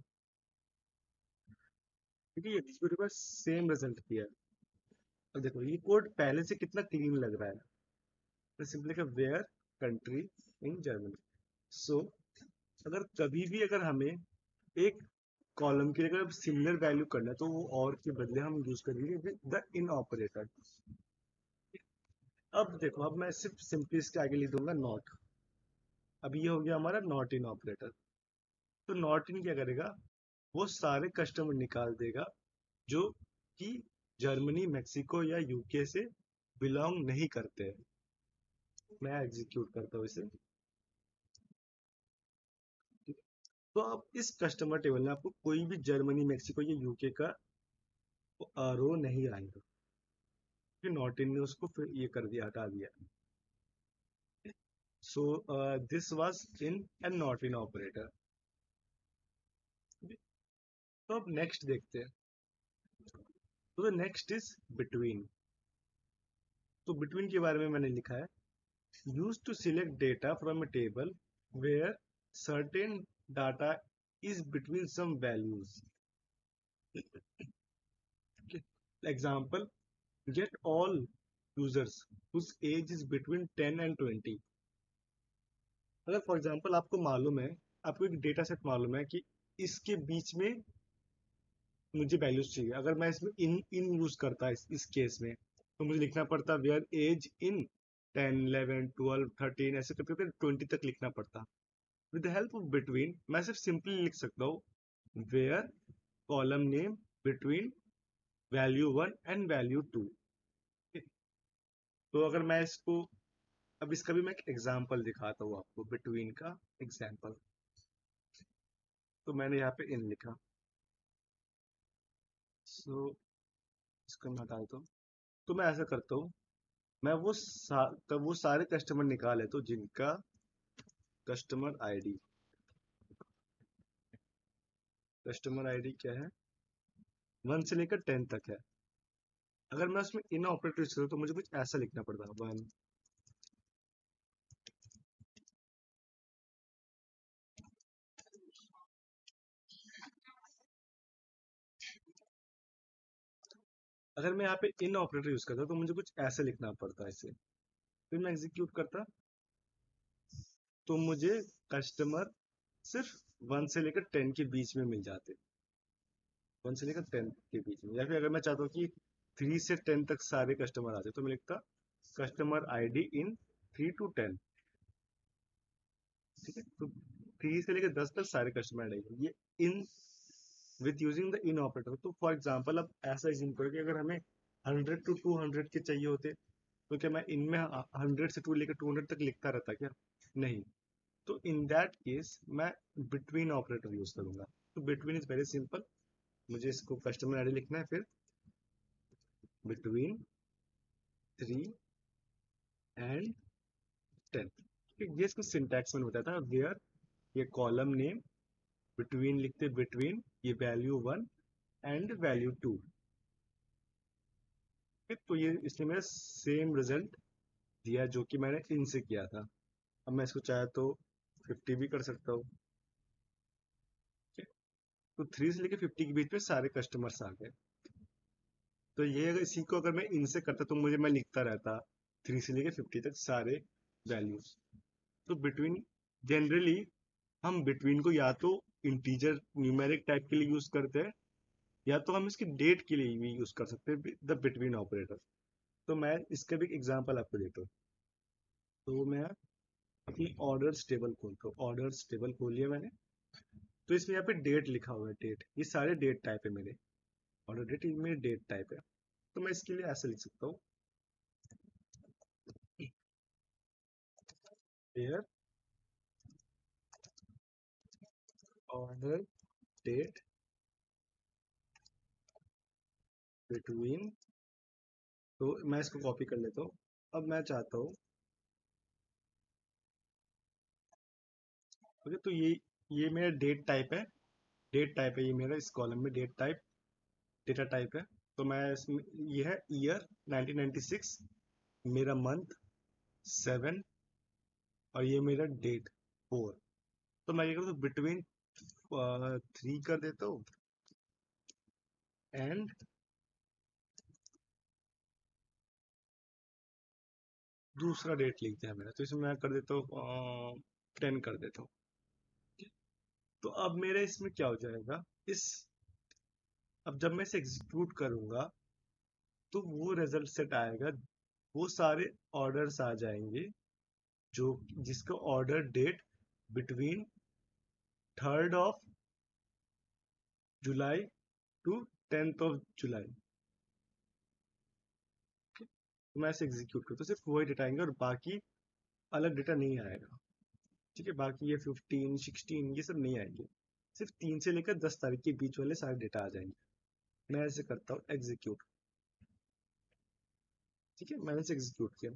S1: ठीक है, ये एग्जीक्यूट का सेम रिजल्ट दिया है। अब देखो ये कोड पहले से कितना क्लीन लग रहा है। तो सिंपली का वेयर कंट्री इन जर्मनी। सो अगर कभी भी अगर हमें एक कॉलम के लिए अगर सिमिलर वैल्यू करना है, तो वो और के बदले हम यूज करेंगे विद द इन ऑपरेटर। अब देखो, अब मैं सिर्फ सिंपली इसके आगे लिख दूंगा नॉट। अब ये हो गया हमारा नॉट इन ऑपरेटर। तो नॉट इन क्या करेगा, वो सारे कस्टमर निकाल देगा जो कि जर्मनी, मैक्सिको या यूके से बिलोंग नहीं करते। मैं एग्जीक्यूट करता हूँ इसे। तो आप इस कस्टमर टेबल में आपको कोई भी जर्मनी, मैक्सिको या यूके का रो नहीं आएगा, फिर नॉट इन ने उसको फिर ये कर दिया, हटा दिया। So this was in and not in operator. तो अब नेक्स्ट देखते हैं। तो द नेक्स्ट इज बिटवीन। तो बिटवीन के बारे में मैंने लिखा है, use to select data from a table where certain data is between some values. Example, get all users whose age is between 10 and 20. अगर फॉर एग्जांपल आपको मालूम है, आपको एक डेटा सेट मालूम है कि इसके बीच में मुझे वैल्यूज चाहिए, अगर मैं इसमें इन इन यूज करता इस केस में, तो मुझे लिखना पड़ता वेयर एज इन 10, 11, 12, 13 ऐसे करते करते 20 तक लिखना पड़ता। With the help of between मैं सिर्फ सिंपली लिख सकता हूँ where column name between value 1 and value 2। तो अगर मैं इसको, अब इसका भी मैं एक एग्जांपल दिखाता हूँ आपको, बिटवीन का एग्जांपल। तो मैंने यहाँ पे इन लिखा, सो इसको मैं हटा देता हूँ। तो मैं ऐसा करता हूँ, मैं तब वो सारे कस्टमर निकाल लेता हूँ जिनका कस्टमर आईडी क्या है, 1 से लेकर 10 तक है। अगर मैं उसमें इन ऑपरेटर यूज करूँ तो मुझे कुछ ऐसा लिखना पड़ता है, 1। अगर मैं यहाँ पे इन ऑपरेटर यूज करता तो मुझे कुछ ऐसा लिखना पड़ता है इसे। फिर मैं एग्जीक्यूट करता तो मुझे कस्टमर सिर्फ 1 से लेकर 10 के बीच में मिल जाते, 1 से लेकर 10 के बीच में। या फिर अगर मैं चाहता हूँ कि 3 से 10 तक सारे कस्टमर आते तो मैं लिखता कस्टमर आईडी इन 3 to 10। ठीक है, तो 3 से लेकर 10 तक सारे कस्टमर आईडी, ये in with using the in operator. तो फॉर एग्जांपल अब ऐसा एज्यूम करो कि अगर हमें 100 to 200 के चाहिए होते, तो क्या मैं इनमें 100 से 2 लेकर 200 तक लिखता रहता क्या? नहीं। तो इन दैट केस मैं बिटवीन ऑपरेटर यूज करूंगा। तो बिटवीन इज वेरी सिंपल, मुझे इसको कस्टमर आईडी लिखना है, फिर बिटवीन 3 एंड 10। ये इसको सिंटैक्स में बताया था, वेयर ये कॉलम नेम, बिटवीन लिखते बिटवीन ये वैल्यू 1 एंड वैल्यू 2। तो ये इसने मेरा सेम रिजल्ट दिया जो कि मैंने इनसे किया था। अब मैं इसको चाहे तो 50 भी कर सकता हूँ। तो 3 से लेकर 50 के बीच में सारे कस्टमर्स आ गए। तो ये अगर इसी को अगर मैं इनसे करता तो मुझे मैं लिखता रहता 3 से लेकर 50 तक सारे वैल्यूज। तो बिटवीन जनरली हम बिटवीन को या तो इंटीजर न्यूमेरिक टाइप के लिए यूज करते हैं, या तो हम इसकी डेट के लिए भी यूज कर सकते हैं द बिटवीन ऑपरेटर। तो मैं इसका भी एग्जांपल आपको देता हूँ। तो मैं अपनी ऑर्डर्स टेबल खोलता हूँ, ऑर्डर्स टेबल खोल लिया मैंने। तो इसमें यहाँ पे डेट लिखा हुआ है, डेट, ये सारे डेट टाइप है मेरे, ऑर्डर डेट ये मेरे डेट टाइप है। तो मैं इसके लिए ऐसे लिख सकता हूँ, वेयर ऑर्डर डेट बिटवीन। तो मैं इसको कॉपी कर लेता हूँ। अब मैं चाहता हूँ, ओके, तो ये मेरा डेट टाइप है, डेट टाइप है ये मेरा, इस कॉलम में डेट टाइप, डेटा टाइप है। तो मैं इसमें ये है ईयर 1996, मेरा मंथ 7, और ये मेरा डेट 4। तो मैं ये करूँ तो बिटवीन 3 कर देता हूँ एंड दूसरा डेट लिखते हैं मेरा, तो इसमें मैं कर देता हूँ 10 कर देता हूँ। तो अब मेरा इसमें क्या हो जाएगा, इस अब जब मैं इसे एग्जीक्यूट करूंगा तो वो रिजल्ट सेट आएगा, वो सारे ऑर्डर्स आ जाएंगे जो जिसका order date between 3rd of July to 10th of July. तो मैं ऐसे एग्जीक्यूट करता हूँ, सिर्फ वही डेटा आएंगे और बाकी अलग डेटा नहीं आएगा। ठीक है, बाकी ये 15 16 ये सब नहीं आएंगे, सिर्फ 3 से लेकर 10 तारीख के बीच वाले सारे डेटा आ जाएंगे। मैं ऐसे करता हूँ एग्जीक्यूट। ठीक है, मैंने इसे एग्जीक्यूट किया।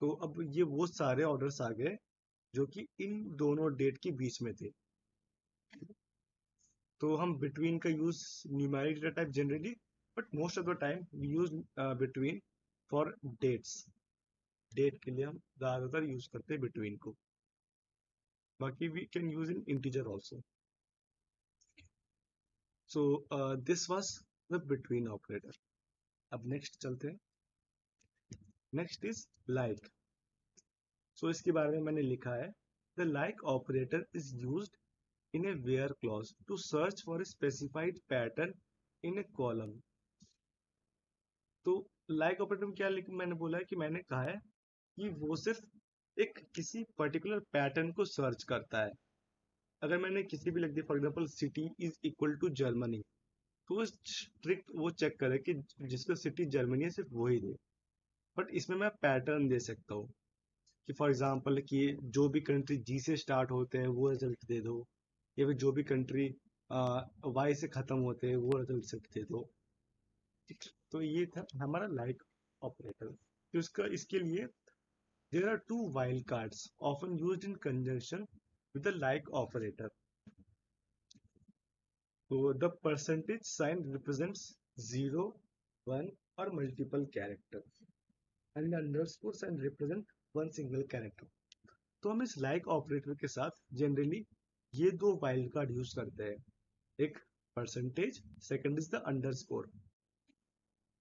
S1: तो अब ये वो सारे ऑर्डर्स आ गए जो कि इन दोनों डेट के बीच में थे। तो हम बिटवीन का use numeric data type generally, but most of the time we use between for dates. Date के लिए हम ज्यादातर यूज करते हैं बिटवीन को, बाकी we can use in integer also. So this was the between operator. अब नेक्स्ट चलते हैं। Next is like. सो इसके बारे में मैंने लिखा है, the like operator is used in a where clause to search for a specified pattern in a column। तो like ऑपरेटर में क्या मैंने बोला है कि मैंने कहा है कि वो सिर्फ एक किसी पर्टिकुलर पैटर्न को सर्च करता है। अगर मैंने किसी भी लिख दिया, for example city is equal to Germany, तो वो स्ट्रिक्ट वो चेक करे कि जिसका सिटी जर्मनी है सिर्फ वही दे। बट इसमें मैं पैटर्न दे सकता हूँ कि फॉर एग्जांपल कि जो भी कंट्री जी से स्टार्ट होते हैं वो रिजल्ट दे दो, या फिर जो भी कंट्री वाई से खत्म होते हैं वो रिजल्ट सेट दे दो। ठीक है? तो ये था हमारा लाइक ऑपरेटर। तो इसके लिए there are two wild cards often used in conjunction with the like operator. तो द परसेंटेज साइन रिप्रेजेंट्स 0 1 और multiple character, and the underscore sign represent one single character. तो हम इस लाइक ऑपरेटर के साथ जनरली ये दो वाइल्ड कार्ड यूज करते हैं, एक percentage, second is the underscore.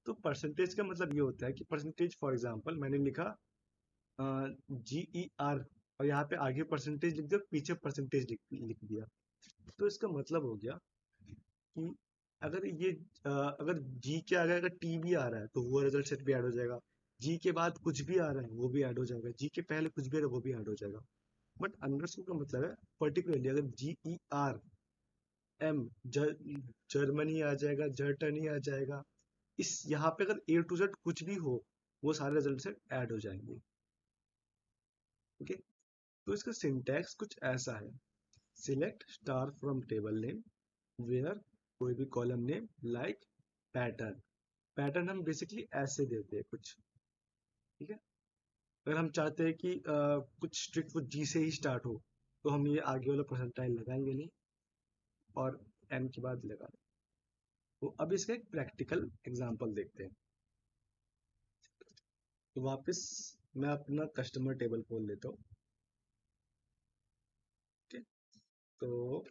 S1: तो परसेंटेज का मतलब ये होता है कि परसेंटेज, फॉर एग्जांपल मैंने लिखा GER और यहाँ पे आगे परसेंटेज लिख दिया, पीछे परसेंटेज लिख दिया। तो इसका मतलब हो गया कि अगर ये अगर जी के आगे अगर टी भी आ रहा है तो वो रिजल्ट सेट भी ऐड हो जाएगा, जी के बाद कुछ भी आ रहा है वो भी ऐड हो जाएगा, जी के पहले कुछ भी आ रहा है वो भी ऐड हो जाएगा। बट अंडरस्कोर का मतलब है पर्टिकुलरली अगर GERM जर्मनी आ जाएगा, जर्टनी आ जाएगा, इस यहाँ पे अगर A to Z कुछ भी हो वो सारे रिजल्ट से ऐड हो जाएंगे। ओके, तो इसका सिंटैक्स कुछ ऐसा है, select star from table name where, कोई भी column name, like pattern. Pattern हम बेसिकली ऐसे देते हैं कुछ। ठीक है, अगर हम चाहते हैं कि कुछ स्ट्रिक्ट वो जी से ही स्टार्ट हो तो हम ये आगे वाला परसेंटाइल लगाएंगे नहीं और एन के बाद लगा दें। तो अब इसका एक प्रैक्टिकल एग्जांपल देखते हैं। तो वापस मैं अपना कस्टमर टेबल खोल लेता हूँ। ठीक है, तो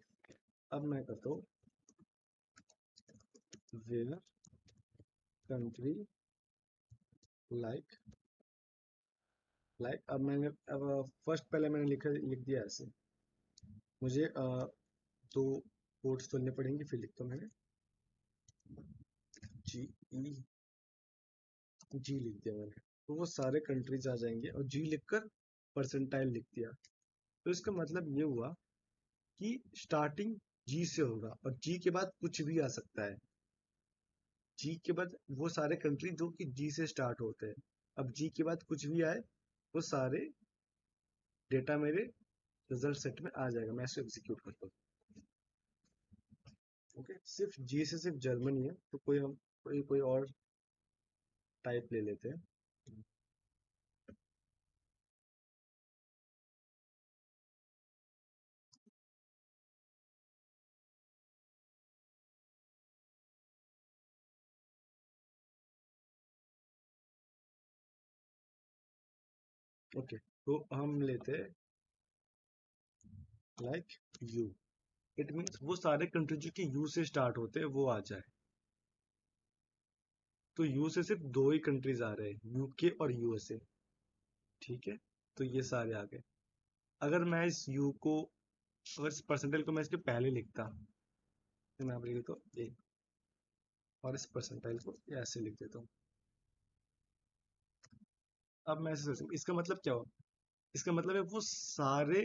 S1: अब मैं करता हूँ वेयर कंट्री लाइक लाइक। अब मैंने अब फर्स्ट पहले मैंने लिख दिया ऐसे, मुझे दो कोट्स खोलने पड़ेंगे, फिर लिखता हूँ मैंने जी लिख दिया मैंने, तो वो सारे कंट्रीज आ जाएंगे और जी लिखकर परसेंटाइल लिख दिया। तो इसका मतलब ये हुआ कि स्टार्टिंग जी से होगा और जी के बाद कुछ भी आ सकता है। जी के बाद वो सारे कंट्री जो कि जी से स्टार्ट होते हैं, अब जी के बाद कुछ भी आए वो सारे डेटा मेरे रिजल्ट सेट में आ जाएगा। मैं इसको एग्जीक्यूट करता हूँ। ओके, सिर्फ जी से सिर्फ जर्मनी है तो कोई हम कोई और टाइप ले लेते हैं। ओके, तो हम लेते हैं लाइक यू। इट मीन्स वो सारे कंट्री जो कि यू से स्टार्ट होते हैं वो आ जाए। तो यू से सिर्फ दो ही कंट्रीज आ रहे हैं, यूके और यूएसए। ठीक है, तो ये सारे आ गए। अगर मैं इस यू को, अगर इस परसेंटाइल को मैं इसके पहले लिखता तो मैं लिख देता हूँ एक, और इस परसेंटाइल को ऐसे लिख देता हूँ। अब मैं ऐसे सोचूं, इसका मतलब क्या हो, इसका मतलब है वो सारे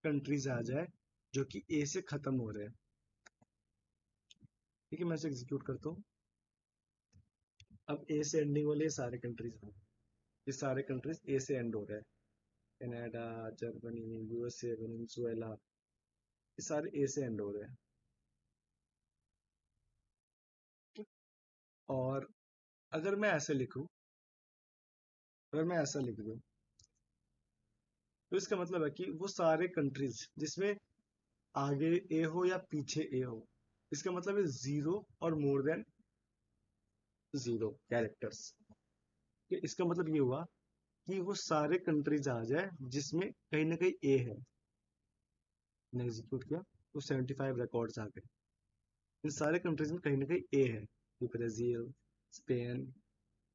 S1: कंट्रीज आ जाए जो कि ए से खत्म हो रहे हैं। ठीक है, मैं इसे एग्जीक्यूट करता हूँ। अब ए से एंडिंग वाले ये सारे कंट्रीज हैं, ये सारे कंट्रीज ए से एंड हो रहे हैं। कनाडा, जर्मनी, यूएसए, वेनेजुएला, ये सारे ए से एंड हो रहे हैं। और अगर मैं ऐसे लिखूं, अगर मैं ऐसा लिख दूं, तो इसका मतलब है कि वो सारे कंट्रीज जिसमें आगे ए हो या पीछे ए हो, इसका मतलब है जीरो और मोर देन जीरो कैरेक्टर्स। इसका मतलब ये हुआ कि वो सारे कंट्रीज आ जाए जिसमें कहीं ना कहीं ए है। मैंने एग्जीक्यूट किया तो 75 रिकॉर्ड्स आ गए। इन सारे कंट्रीज में कहीं ना कहीं ए है, ये ब्राजील, स्पेन,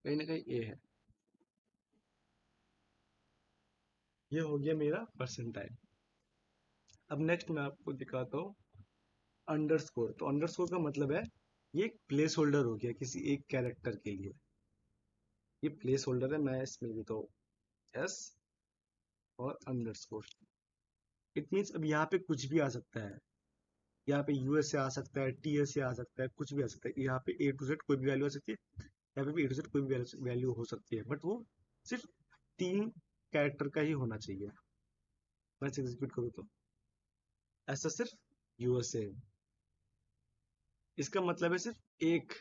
S1: कहीं ना कहीं ए है। ये हो गया मेरा परसेंटाइल। अब नेक्स्ट मैं आपको दिखाता हूँ अंडरस्कोर। तो अंडरस्कोर का मतलब है ये एक प्लेस होल्डर हो गया किसी एक कैरेक्टर के लिए। ये प्लेस होल्डर है, मैं इसमें भी तो एस और अंडरस्कोर। इट मीन्स अब यहाँ पे कुछ भी आ सकता है। यहाँ पे यूएस से आ सकता है, टीएस से आ सकता है, कुछ भी आ सकता है। यहाँ पे ए टू जेड कोई भी वैल्यू आ सकती है, यहाँ पे भी ए टू जेड कोई भी वैल्यू हो सकती है, बट वो सिर्फ 3 कैरेक्टर का ही होना चाहिए। मैं एग्जीक्यूट करूँ तो ऐसा सिर्फ यूएसए, इसका मतलब है सिर्फ एक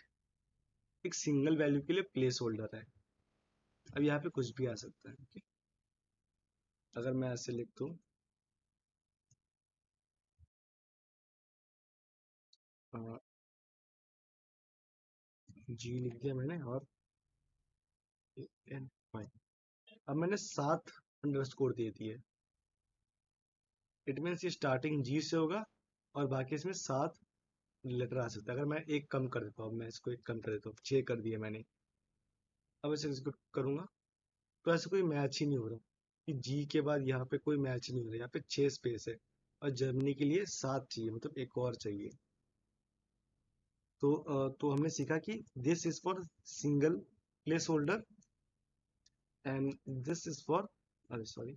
S1: सिंगल वैल्यू के लिए प्लेस होल्डर है। अब यहाँ पे कुछ भी आ सकता है। okay? अगर मैं ऐसे लिख दूँ जी लिख दिया मैंने, और एन फाइन। अब मैंने 7 अंडरस्कोर दे दिए। इट मीन्स ये स्टार्टिंग जी से होगा और बाकी इसमें 7 लेटर आ सकता है। अगर मैं एक कम कर देता हूँ, मैं इसको एक कम कर देता हूँ, 6 कर दिए मैंने। अब इसे एग्जीक्यूट करूंगा तो ऐसे कोई मैच ही नहीं हो रहा कि जी के बाद यहाँ पे कोई मैच नहीं हो रहा। यहाँ पे 6 स्पेस है और जर्मनी के लिए 7 चाहिए, मतलब एक और चाहिए। तो हमने सीखा कि this is for single place holder and this is for, अरे sorry,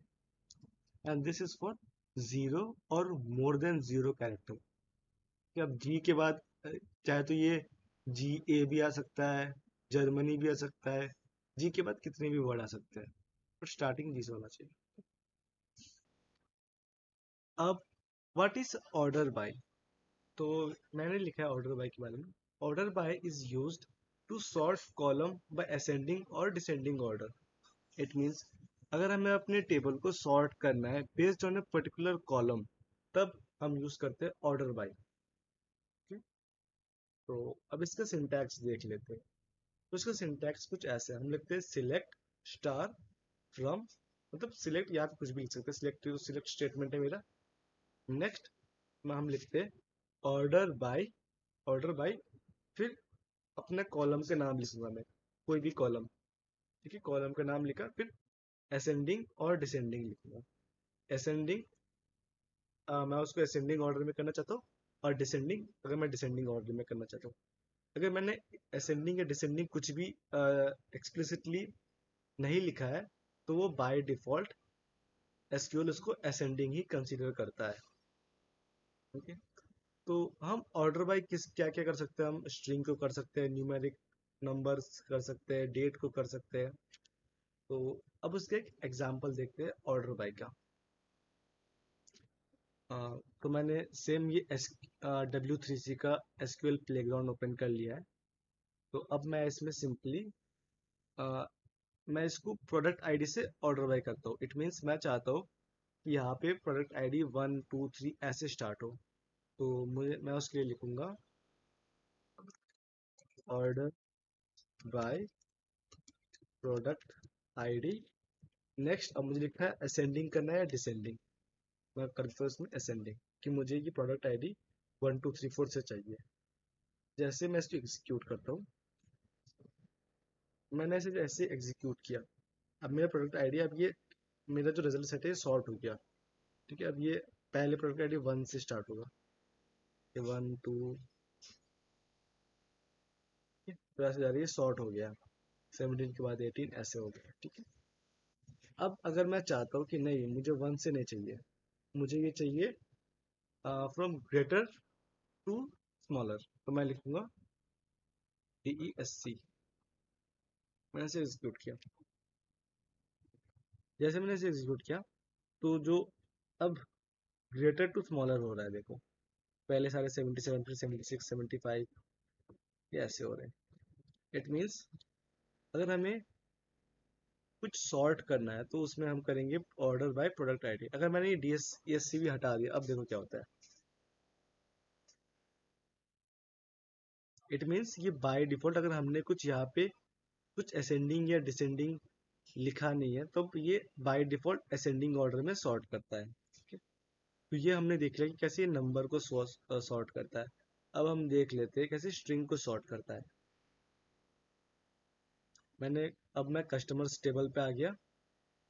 S1: and this is for zero और मोर देन जीरो कैरेक्टर। कि अब जी के बाद चाहे तो ये जी ए भी आ सकता है, जर्मनी भी आ सकता है, जी के बाद कितने भी वर्ड आ सकते हैं, पर स्टार्टिंग जी से होना चाहिए। अब व्हाट इज ऑर्डर बाय? तो मैंने लिखा है ऑर्डर बाय के बारे में। Order by is used to sort column by ascending और डिसेंडिंग ऑर्डर। इट मीन्स अगर हमें अपने टेबल को सॉर्ट करना है based on a particular column, तब हम यूज करते हैं ऑर्डर बाय। तो अब इसका सिंटैक्स देख लेते हैं। तो इसका सिंटैक्स कुछ ऐसे है, हम लिखते हैं सिलेक्ट स्टार फ्रॉम, मतलब सिलेक्ट या कुछ भी लिख सकते हैं, सिलेक्ट तो सिलेक्ट स्टेटमेंट है मेरा। नेक्स्ट में हम लिखते हैं ऑर्डर बाय, ऑर्डर बाय, फिर अपने कॉलम के नाम लिखूंगा मैं, कोई भी कॉलम। ठीक है, कॉलम का नाम लिखा, फिर असेंडिंग और डिसेंडिंग लिखूंगा। असेंडिंग मैं उसको असेंडिंग ऑर्डर में करना चाहता हूँ, और डिसेंडिंग अगर मैं डिसेंडिंग ऑर्डर में करना चाहता हूँ। अगर मैंने असेंडिंग या डिसेंडिंग कुछ भी एक्सप्लिसिटली नहीं लिखा है, तो वो बाय डिफॉल्ट एसक्यूएल उसको असेंडिंग ही कंसीडर करता है। ओके, तो हम ऑर्डर बाय किस क्या क्या कर सकते हैं, हम स्ट्रिंग को कर सकते हैं, न्यूमेरिक नंबर्स कर सकते हैं, डेट को कर सकते हैं। तो अब उसके एक एग्जांपल देखते हैं ऑर्डर बाय का। तो मैंने सेम ये W3C का एसक्यूएल प्लेग्राउंड ओपन कर लिया है। तो अब मैं इसमें सिंपली मैं इसको प्रोडक्ट आईडी से ऑर्डर बाय करता हूँ। इट मीन्स मैं चाहता हूँ कि यहाँ पे प्रोडक्ट आईडी 1 2 3 ऐसे स्टार्ट हो। तो मैं उसके लिए लिखूंगा order by product ID. Next अब मुझे लिखना है असेंडिंग करना है या डिसेंडिंग। मैं करता हूँ इसमें असेंडिंग, कि मुझे ये प्रोडक्ट आईडी 1 2 3 4 से चाहिए। जैसे मैं इसको एग्जीक्यूट करता हूँ, मैंने इसे जैसे एग्जीक्यूट किया, अब मेरा प्रोडक्ट आईडी, अब ये मेरा जो रिजल्ट सेट है सॉर्ट हो गया। ठीक है, अब ये पहले प्रोडक्ट आईडी 1 से स्टार्ट होगा, ये 1 2, फिर ऐसे जा रही है, सॉर्ट हो गया, 17 के बाद 18 ऐसे हो गया। ठीक है, अब अगर मैं चाहता हूँ कि नहीं मुझे 1 से नहीं चाहिए, मुझे ये चाहिए फ्रॉम ग्रेटर टू स्मॉलर, तो मैं लिखूंगा DESC। मैंने इसे एग्जीक्यूट किया। जैसे मैंने इसे एग्जीक्यूट किया तो जो अब ग्रेटर टू स्मॉलर हो रहा है, देखो पहले सारे 77 फिर 76 75 ये ऐसे हो रहे हैं। इट मीन्स अगर हमें कुछ सॉर्ट करना है तो उसमें हम करेंगे ऑर्डर बाय प्रोडक्ट आईडी। अगर मैंने ये DSC भी हटा दिया, अब देखो क्या होता है। इट मीन्स ये बाय डिफॉल्ट अगर हमने कुछ यहाँ पे कुछ असेंडिंग या डिसेंडिंग लिखा नहीं है तो ये बाय डिफॉल्ट असेंडिंग ऑर्डर में सॉर्ट करता है। ठीक है, तो ये हमने देख लिया कि कैसे ये नंबर को सॉर्ट करता है। अब हम देख लेते हैं कैसे स्ट्रिंग को सॉर्ट करता है। अब मैं कस्टमर्स टेबल पे आ गया।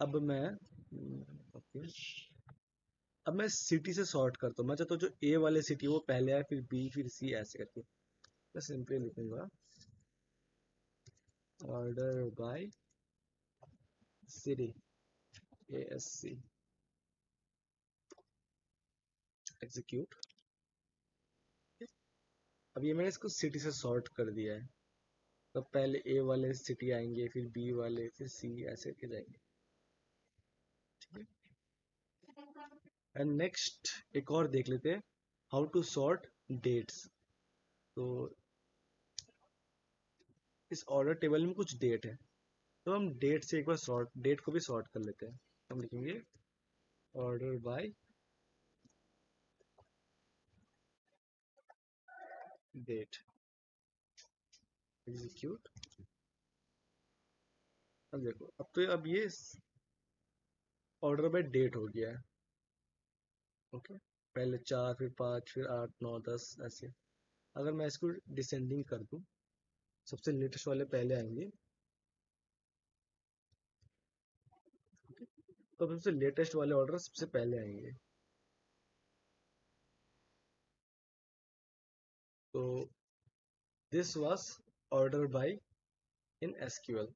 S1: अब मैं ओके, अब मैं सिटी से सॉर्ट करता हूँ। मैं चाहता हूँ जो ए वाले सिटी वो पहले आए फिर बी फिर सी ऐसे करके। मैं सिंपली लिखूंगा order by city ASC execute. अब ये मैंने इसको सिटी से सॉर्ट कर दिया है। तो पहले ए वाले सिटी आएंगे फिर बी वाले फिर सी ऐसे करके जाएंगे। ठीक है, एंड नेक्स्ट एक और देख लेते हैं हाउ टू सॉर्ट डेट्स। तो इस ऑर्डर टेबल में कुछ डेट है तो हम डेट से एक बार डेट को भी सॉर्ट कर लेते हैं। हम लिखेंगे ऑर्डर बाय डेट एग्जीक्यूट। अब देखो अब ये ऑर्डर बाय डेट हो गया है। ओके, पहले 4 फिर 5 फिर 8 9 10 ऐसे। अगर मैं इसको डिसेंडिंग कर दूं, सबसे लेटेस्ट वाले पहले आएंगे। तो सबसे लेटेस्ट वाले ऑर्डर सबसे पहले आएंगे। तो this was order bye in SQL।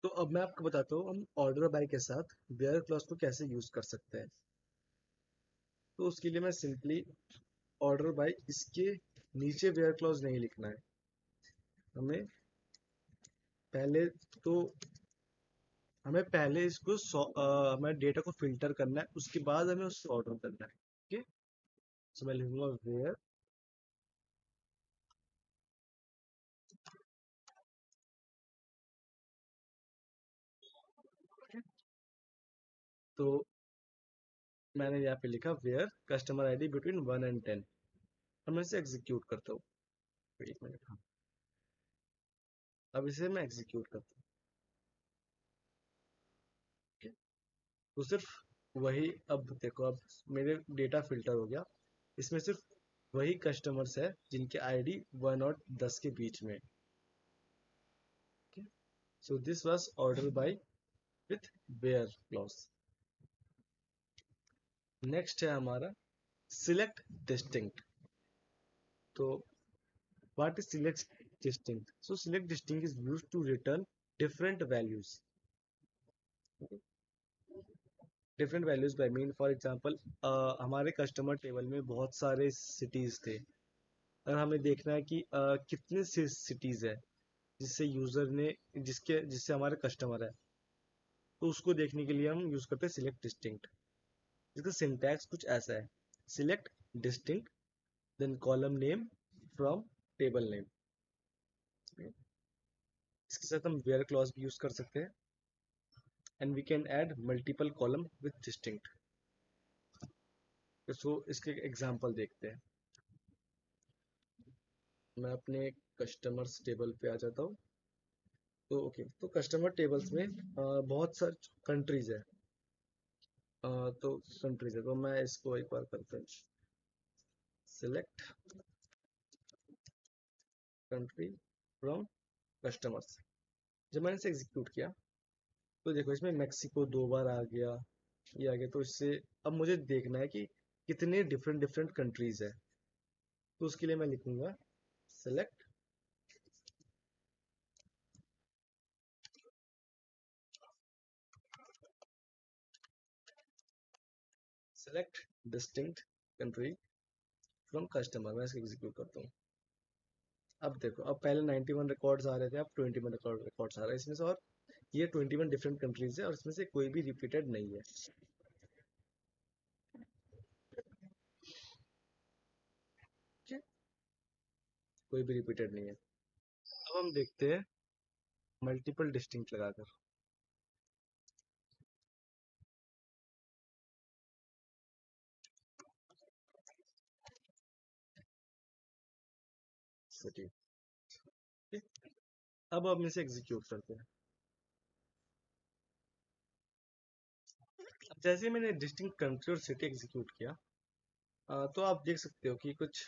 S1: तो अब मैं आपको बताता हूँ हम ऑर्डर बाय के साथ वेयर क्लॉज को कैसे यूज कर सकते हैं। तो उसके लिए मैं सिंपली ऑर्डर बाय इसके नीचे वेयर क्लॉज नहीं लिखना है। हमें पहले तो हमें पहले इसको हमें डेटा को फिल्टर करना है, उसके बाद हमें उसको ऑर्डर करना है। ठीक है, सो मैं लिखूंगा वेयर तो मैंने यहाँ पे लिखा where customer ID between 1 and 10। अब मैं इसे एग्जीक्यूट करता हूँ। एक मिनट, हाँ, अब इसे मैं एग्जीक्यूट करता हूँ। ठीक है, तो सिर्फ वही, अब देखो अब मेरे डेटा फिल्टर हो गया। इसमें सिर्फ वही कस्टमर्स है जिनके आईडी 1 और 10 के बीच में। So this was order by with where clause. Next है हमारा सिलेक्ट डिस्टिंक्ट। तो what is select distinct? So select distinct is used to return different values. Different values by mean for example हमारे कस्टमर टेबल में बहुत सारे सिटीज थे। अगर हमें देखना है कि कितने सिटीज है जिससे यूजर ने जिससे हमारे कस्टमर है, तो उसको देखने के लिए हम यूज करते हैं सिलेक्ट डिस्टिंक्ट। इसका सिंटैक्स कुछ ऐसा है, select distinct then column name from table name. इसके साथ हम वेयर क्लॉज भी यूज कर सकते हैं and we can add multiple column with distinct. तो इसके एग्जांपल देखते हैं। मैं अपने कस्टमर्स टेबल पे आ जाता हूँ। तो ओके, तो कस्टमर टेबल्स में बहुत सारी कंट्रीज है। तो कंट्रीज है तो मैं इसको एक बार करता हूँ, सिलेक्ट कंट्री फ्रॉम कस्टमर्स। जब मैंने इसे एग्जीक्यूट किया तो देखो इसमें मेक्सिको 2 बार आ गया, ये आ गया। तो इससे अब मुझे देखना है कि कितने डिफरेंट डिफरेंट कंट्रीज है। तो उसके लिए मैं लिखूंगा select select distinct country from customer. मैं इसको एग्जीक्यूट करता हूँ। अब देखो, अब पहले 91 रिकॉर्ड्स आ रहे थे, अब 21 रिकॉर्ड्स आ रहे हैं इसमें से, और ये 21 डिफरेंट कंट्रीज है, और इसमें से कोई भी रिपीटेड नहीं है। ठीक है? कोई भी रिपीटेड नहीं है। अब हम देखते हैं मल्टीपल डिस्टिंक्ट लगाकर। सिटी। अब हम इसे एग्जीक्यूट करते हैं। अब जैसे ही मैंने डिस्टिंक्ट कंट्री और सिटी एग्जीक्यूट किया, तो आप देख सकते हो कि कुछ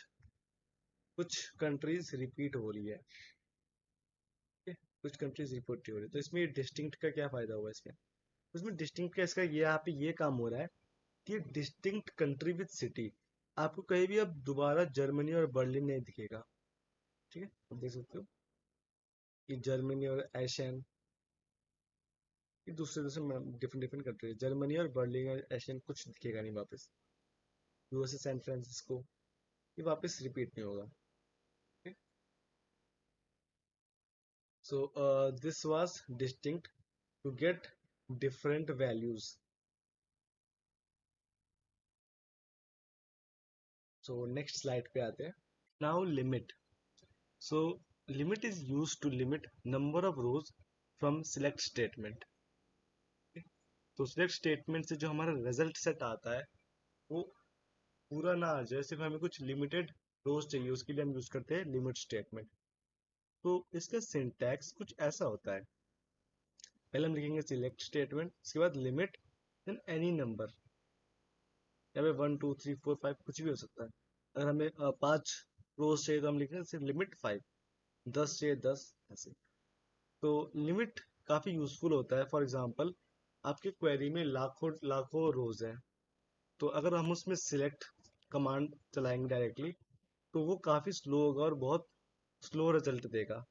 S1: कुछ कंट्रीज रिपीट हो रही है। ठीक है? कुछ कंट्रीज रिपीट हो रही है, तो इसमें डिस्टिंक्ट का क्या फायदा हुआ इसमें? उसमें डिस्टिंक्ट का इसका ये यहाँ पे ये काम हो रहा है कि डिस्टिंक्ट कंट्री विद सिटी, आपको कहीं भी अब दोबारा जर्मनी और बर्लिन नहीं दिखेगा। ठीक है, आप देख सकते हो कि जर्मनी और एशियन, ये दूसरे दूसरे डिफरेंट डिफरेंट कंट्री, जर्मनी और बर्लिन और एशियन कुछ दिखेगा नहीं वापस। यूएसए सैन फ्रांसिस्को, ये वापस रिपीट नहीं होगा। So this was distinct to get different values. So next slide पे आते हैं। Now limit. So limit is used to limit number of rows from select statement. तो सिलेक्ट स्टेटमेंट से जो हमारा रिजल्ट सेट आता है, वो पूरा ना आ जाए, सिर्फ हमें कुछ लिमिटेड रोज चाहिए, उसके लिए हम यूज करते हैं लिमिट स्टेटमेंट। तो इसका सिंटैक्स कुछ ऐसा होता है। पहले हम लिखेंगे सिलेक्ट स्टेटमेंट, उसके बाद लिमिट, देन एनी नंबर, यहाँ पे 1 2 3 4 5 कुछ भी हो सकता है। अगर हमें 5 रोज चाहिए तो हम लिखेंगे सिर्फ लिमिट 5। 10 चाहिए 10, ऐसे। तो लिमिट काफी यूजफुल होता है। फॉर एग्जांपल, आपके क्वेरी में लाखों लाखों रोज हैं, तो अगर हम उसमें सिलेक्ट कमांड चलाएंगे डायरेक्टली, तो वो काफी स्लो होगा और बहुत स्लो रिजल्ट देगा।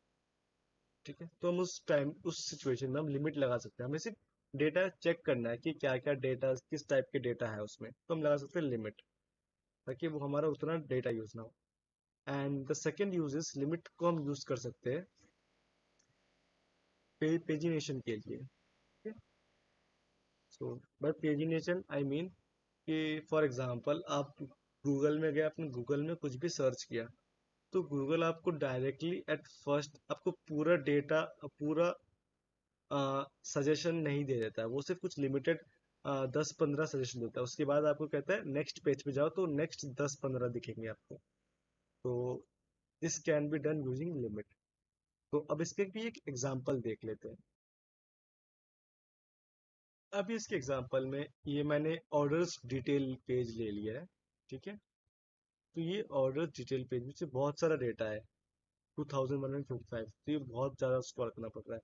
S1: ठीक है, तो हम उस टाइम उस सिचुएशन में हम लिमिट लगा सकते हैं। हमें सिर्फ डेटा चेक करना है कि क्या क्या डेटा, किस टाइप के डेटा है उसमें, तो हम लगा सकते हैं लिमिट, ताकि वो हमारा उतना डेटा यूज ना हो। And the second use is, limit को हम यूज कर सकते हैं पेजिनेशन के लिए। सो बाय पेजिनेशन आई मीन कि फॉर एग्जांपल आप गूगल में गए, आपने गूगल में कुछ भी सर्च किया, तो गूगल आपको डायरेक्टली एट फर्स्ट आपको पूरा डेटा, पूरा सजेशन नहीं दे देता है। वो सिर्फ कुछ लिमिटेड 10 15 सजेशन देता है, उसके बाद आपको कहता है नेक्स्ट पेज पे जाओ, तो नेक्स्ट 10 15 दिखेंगे आपको। तो this can be done using limit. तो अब इसके भी एक एग्जांपल देख लेते हैं। अभी इसके एग्जांपल में ये मैंने ऑर्डर्स डिटेल पेज ले लिया है। ठीक है, तो ये ऑर्डर डिटेल पेज में से बहुत सारा डेटा है, 2155, तो ये बहुत ज़्यादा स्टोर करना पड़ रहा है।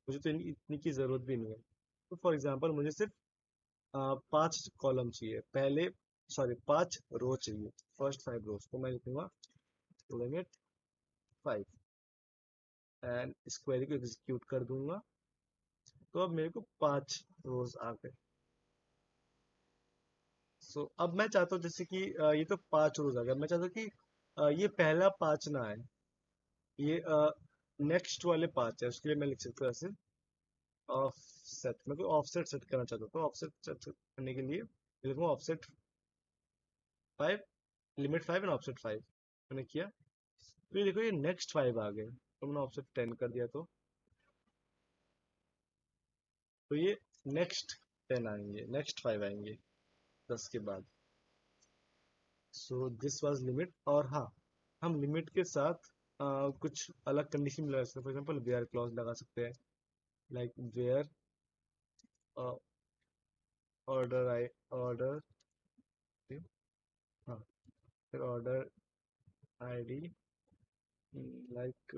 S1: मुझे तो इतनी की ज़रूरत भी नहीं है। तो फॉर एग्जांपल मुझे सिर्फ 5 कॉलम चाहिए, पहले सॉरी 5 रो चाहिए, फर्स्ट 5 रोज, तो मैं लिखूंगा लिमिट 5 एंड इस क्वेरी को एग्जीक्यूट कर दूंगा। तो अब मेरे को 5 रोज आ गए। सो अब मैं चाहता हूँ जैसे कि ये तो 5 रोज आ गया, मैं चाहता हूँ कि ये पहला 5 ना आए, ये नेक्स्ट वाले 5 है। उसके लिए मैं लिख सकता हूँ ऐसे, ऑफसेट, मैं कोई ऑफसेट सेट करना चाहता हूँ, तो ऑफसेट सेट करने के लिए लिखूंगा ऑफसेट 5, लिमिट 5 एंड ऑफसेट 5। मैंने किया, तो ये देखो ये नेक्स्ट 5 आ गए, तो मैंने ऑफसेट 10 कर दिया, तो ये नेक्स्ट 10 आएंगे, नेक्स्ट 5 आएंगे 10 के बाद। सो दिस वाज लिमिट। और हाँ, हम लिमिट के साथ कुछ अलग कंडीशन लगा सकते हैं। फॉर एग्जांपल वेयर क्लॉज लगा सकते हैं, like where order I order, हाँ, फिर order ID like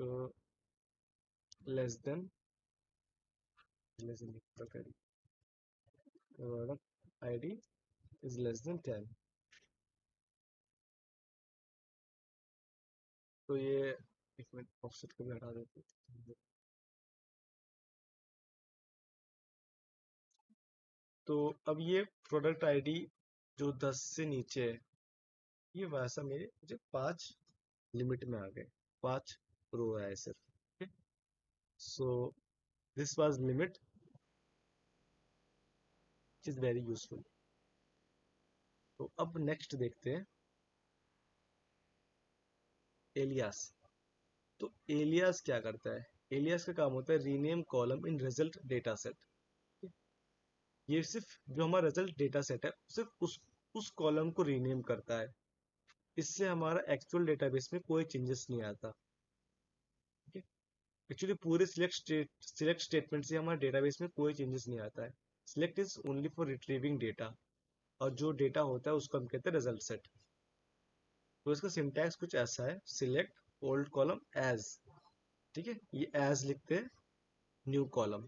S1: less than, order ID is less than 10। तो ये एक मिनट, ऑफसेट को भी हटा देते हैं। तो अब ये प्रोडक्ट आईडी जो 10 से नीचे है, ये वैसा मेरे मुझे 5 लिमिट में आ गए, 5 रो है सिर्फ। सो this was limit is very useful. तो अब नेक्स्ट देखते हैं एलियास। तो एलियास क्या करता है? एलियास का काम होता है rename column in result data set. ये सिर्फ जो हमारा रिजल्ट डेटा सेट है सिर्फ उस कॉलम को रीनेम करता है। इससे हमारा एक्चुअल डेटाबेस में कोई चेंजेस नहीं आता। एक्चुअली पूरे सिलेक्ट स्टेटमेंट से हमारे डेटाबेस में कोई चेंजेस नहीं आता है। Select is only for retrieving data, और जो डेटा होता है उसको हम कहते हैं रिजल्ट सेट। तो इसका सिंटैक्स कुछ ऐसा है, सिलेक्ट ओल्ड कॉलम एज, ठीक है, ये एज लिखते हैं न्यू कॉलम,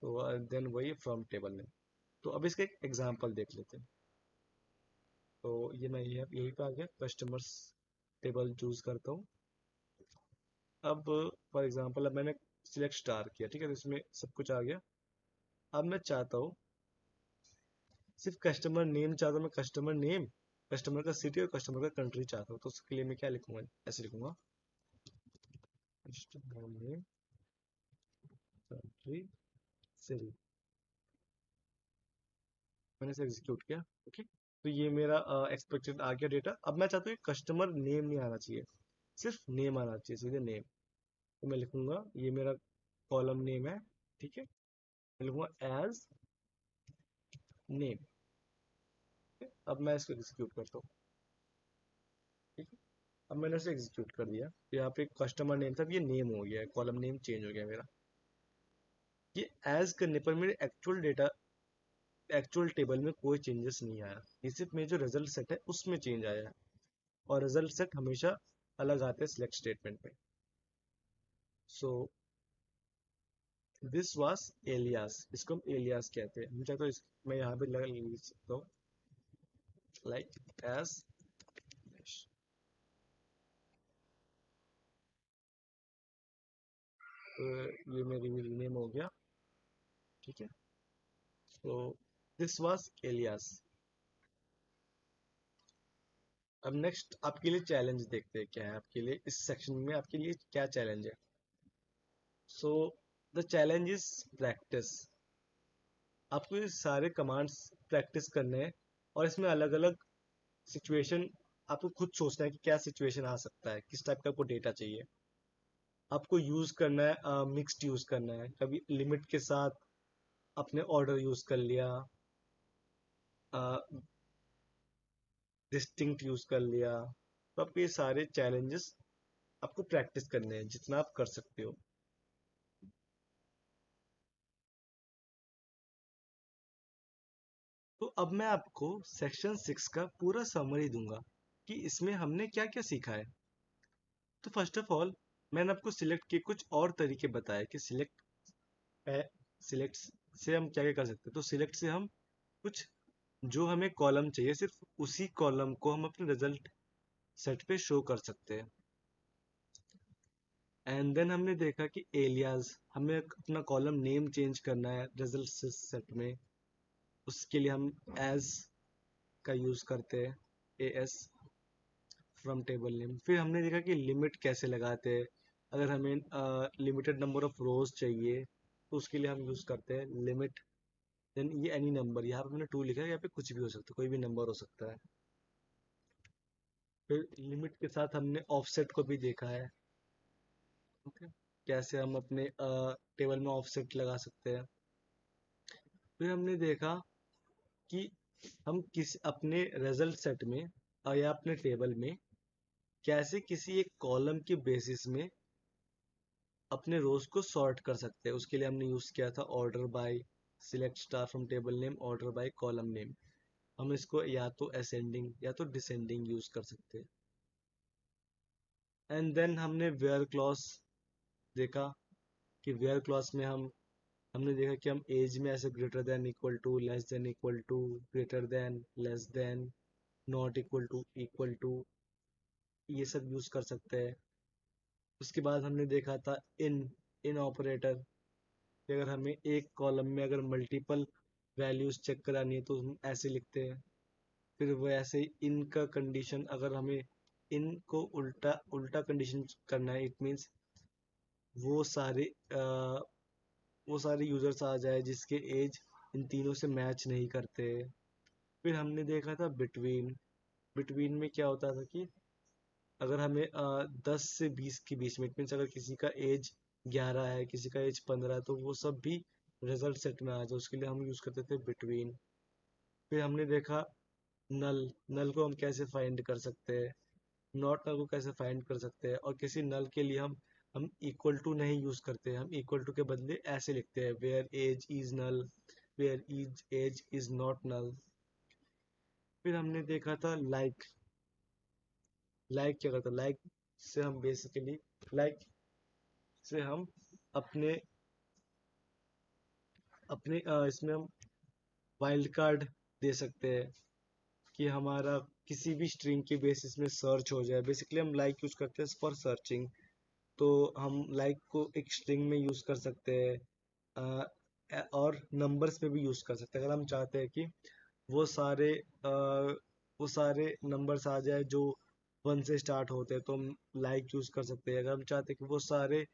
S1: तो देन वही फ्रॉम टेबल में। तो अब इसका एक एग्जांपल देख लेते हैं। तो ये मैं यही पे आ गया, कस्टमर्स टेबल चूज करता हूँ। अब फॉर एग्जांपल अब मैंने सिलेक्ट स्टार किया, ठीक है, तो इसमें सब कुछ आ गया। अब मैं चाहता हूँ सिर्फ कस्टमर नेम चाहता हूँ, मैं कस्टमर नेम, कस्टमर का सिटी और कस्टमर का कंट्री चाहता हूँ। तो उसके लिए मैं क्या लिखूंगा, ऐसे लिखूंगा कस्टमर नेम कंट्री सिटी। मैंने इसे एग्जीक्यूट किया। ओके, तो ये मेरा एक्सपेक्टेड आ गया डेटा। अब मैं चाहता हूँ कस्टमर नेम नहीं आना चाहिए, सिर्फ नेम आना चाहिए, सीधे नेम। तो मैं लिखूंगा, ये मेरा कॉलम नेम है, ठीक है, मैं लिखूंगा एज नेम। अब मैं इसको एग्जीक्यूट करता हूँ, ठीक है। अब मैंने इसे एग्जीक्यूट कर दिया, तो यहाँ पे कस्टमर नेम था, अब ये नेम हो गया है, कॉलम नेम चेंज हो गया मेरा। ये एज करने पर मेरे एक्चुअल डेटा, एक्चुअल टेबल में कोई चेंजेस नहीं आया, ये सिर्फ मेरे जो रिजल्ट सेट है उसमें चेंज आया है। और रिजल्ट सेट हमेशा अलग आते हैं सिलेक्ट स्टेटमेंट में। सो दिस वाज एलियास, इसको हम एलियास कहते हैं। मैं चाहता हूँ मैं यहाँ पे लिख सकता हूँ लाइक एज, तो ये मेरी नेम हो गया, ठीक है। So this was alias. अब नेक्स्ट आपके लिए चैलेंज देखते हैं क्या है आपके लिए इस सेक्शन में, आपके लिए क्या चैलेंज है। So the challenge is practice. आपको ये सारे कमांड्स प्रैक्टिस करने हैं, और इसमें अलग अलग सिचुएशन आपको खुद सोचना है कि क्या सिचुएशन आ सकता है, किस टाइप का आपको डेटा चाहिए। आपको यूज करना है, मिक्स्ड यूज करना है, कभी लिमिट के साथ अपने ऑर्डर यूज कर लिया, डिस्टिंक्ट यूज कर लिया। तो आपको ये सारे चैलेंजेस आपको प्रैक्टिस करने हैं जितना आप कर सकते हो। तो अब मैं आपको सेक्शन 6 का पूरा समरी दूंगा कि इसमें हमने क्या क्या सीखा है। तो फर्स्ट ऑफ ऑल मैंने आपको सिलेक्ट के कुछ और तरीके बताए कि सिलेक्ट से हम क्या क्या कर सकते हैं। तो सिलेक्ट से हम कुछ जो हमें कॉलम चाहिए सिर्फ उसी कॉलम को हम अपने रिजल्ट सेट पे शो कर सकते हैं। एंड देन हमने देखा कि एलियाज, हमें अपना कॉलम नेम चेंज करना है रिजल्ट सेट में, उसके लिए हम एज का यूज करते हैं, A S from table name. फिर हमने देखा कि लिमिट कैसे लगाते हैं, अगर हमें लिमिटेड नंबर ऑफ रोज चाहिए तो उसके लिए हम यूज करते हैं लिमिट। देन ये एनी नंबर, यहाँ पे मैंने टू लिखा है, यहाँ पे कुछ भी हो सकता है, कोई भी नंबर हो सकता है। फिर लिमिट के साथ हमने ऑफसेट को भी देखा है, ओके, कैसे हम अपने टेबल में ऑफसेट लगा सकते हैं। फिर हमने देखा कि हम किस अपने रिजल्ट सेट में या अपने टेबल में कैसे किसी एक कॉलम के बेसिस में अपने रोज को सॉर्ट कर सकते हैं। उसके लिए हमने यूज किया था order by, select star from table name, order by column name. हम इसको या तो असेंडिंग या तो डिसेंडिंग यूज कर सकते हैं। एंड देन हमने वेयर क्लॉज देखा कि वेयर क्लॉज में हमने देखा कि हम एज में ऐसे greater than, equal to, less than, equal to, greater than, less than, not equal to, ये सब यूज कर सकते हैं। उसके बाद हमने देखा था इन ऑपरेटर, कि अगर हमें एक कॉलम में अगर मल्टीपल वैल्यूज चेक करानी है तो हम ऐसे लिखते हैं। फिर वो ऐसे ही इन का कंडीशन, अगर हमें इनको उल्टा उल्टा कंडीशन करना है, इट मीन्स वो सारे वो सारे यूजर्स आ जाए जिसके एज इन तीनों से मैच नहीं करते। फिर हमने देखा था बिटवीन। बिटवीन में क्या होता था कि अगर हमें 10 से 20 के बीच में, इट मीन्स अगर किसी का एज 11 है, किसी का एज 15 है, तो वो सब भी रिजल्ट सेट में आ जाए, उसके लिए हम यूज करते थे बिटवीन। फिर हमने देखा नल। नल को हम कैसे फाइंड कर सकते हैं, नॉट नल को कैसे फाइंड कर सकते हैं, और किसी नल के लिए हम इक्वल टू नहीं यूज करते, हम इक्वल टू के बदले ऐसे लिखते हैं, where age is null, where is age is not null. फिर हमने देखा था लाइक। लाइक क्या करता है, लाइक से हम बेसिकली, लाइक से हम अपने अपने इसमें हम वाइल्ड कार्ड दे सकते हैं कि हमारा किसी भी स्ट्रिंग के बेसिस में सर्च हो जाए। बेसिकली हम लाइक यूज करते हैं फॉर सर्चिंग। तो हम लाइक को एक स्ट्रिंग में यूज कर सकते हैं, और नंबर्स में भी यूज कर सकते हैं। अगर हम चाहते हैं कि वो सारे वो सारे नंबर्स आ जाए जो 1 से स्टार्ट होते हैं, तो हम लाइक यूज कर सकते हैं। अगर हम चाहते हैं कि वो सारे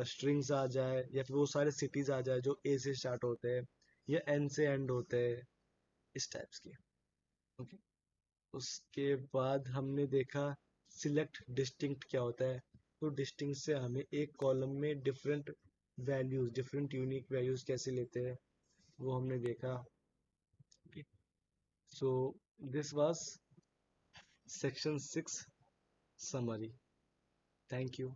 S1: स्ट्रिंग्स आ जाए, या फिर वो सारे सिटीज आ जाए जो ए से स्टार्ट होते हैं या एन से एंड होते हैं, इस टाइप्स के। ओके। उसके बाद हमने देखा सिलेक्ट डिस्टिंक्ट क्या होता है। तो डिस्टिंक्ट से हमें एक कॉलम में different values, different unique values कैसे लेते हैं, वो हमने देखा। सो this was section 6 summary. Thank you.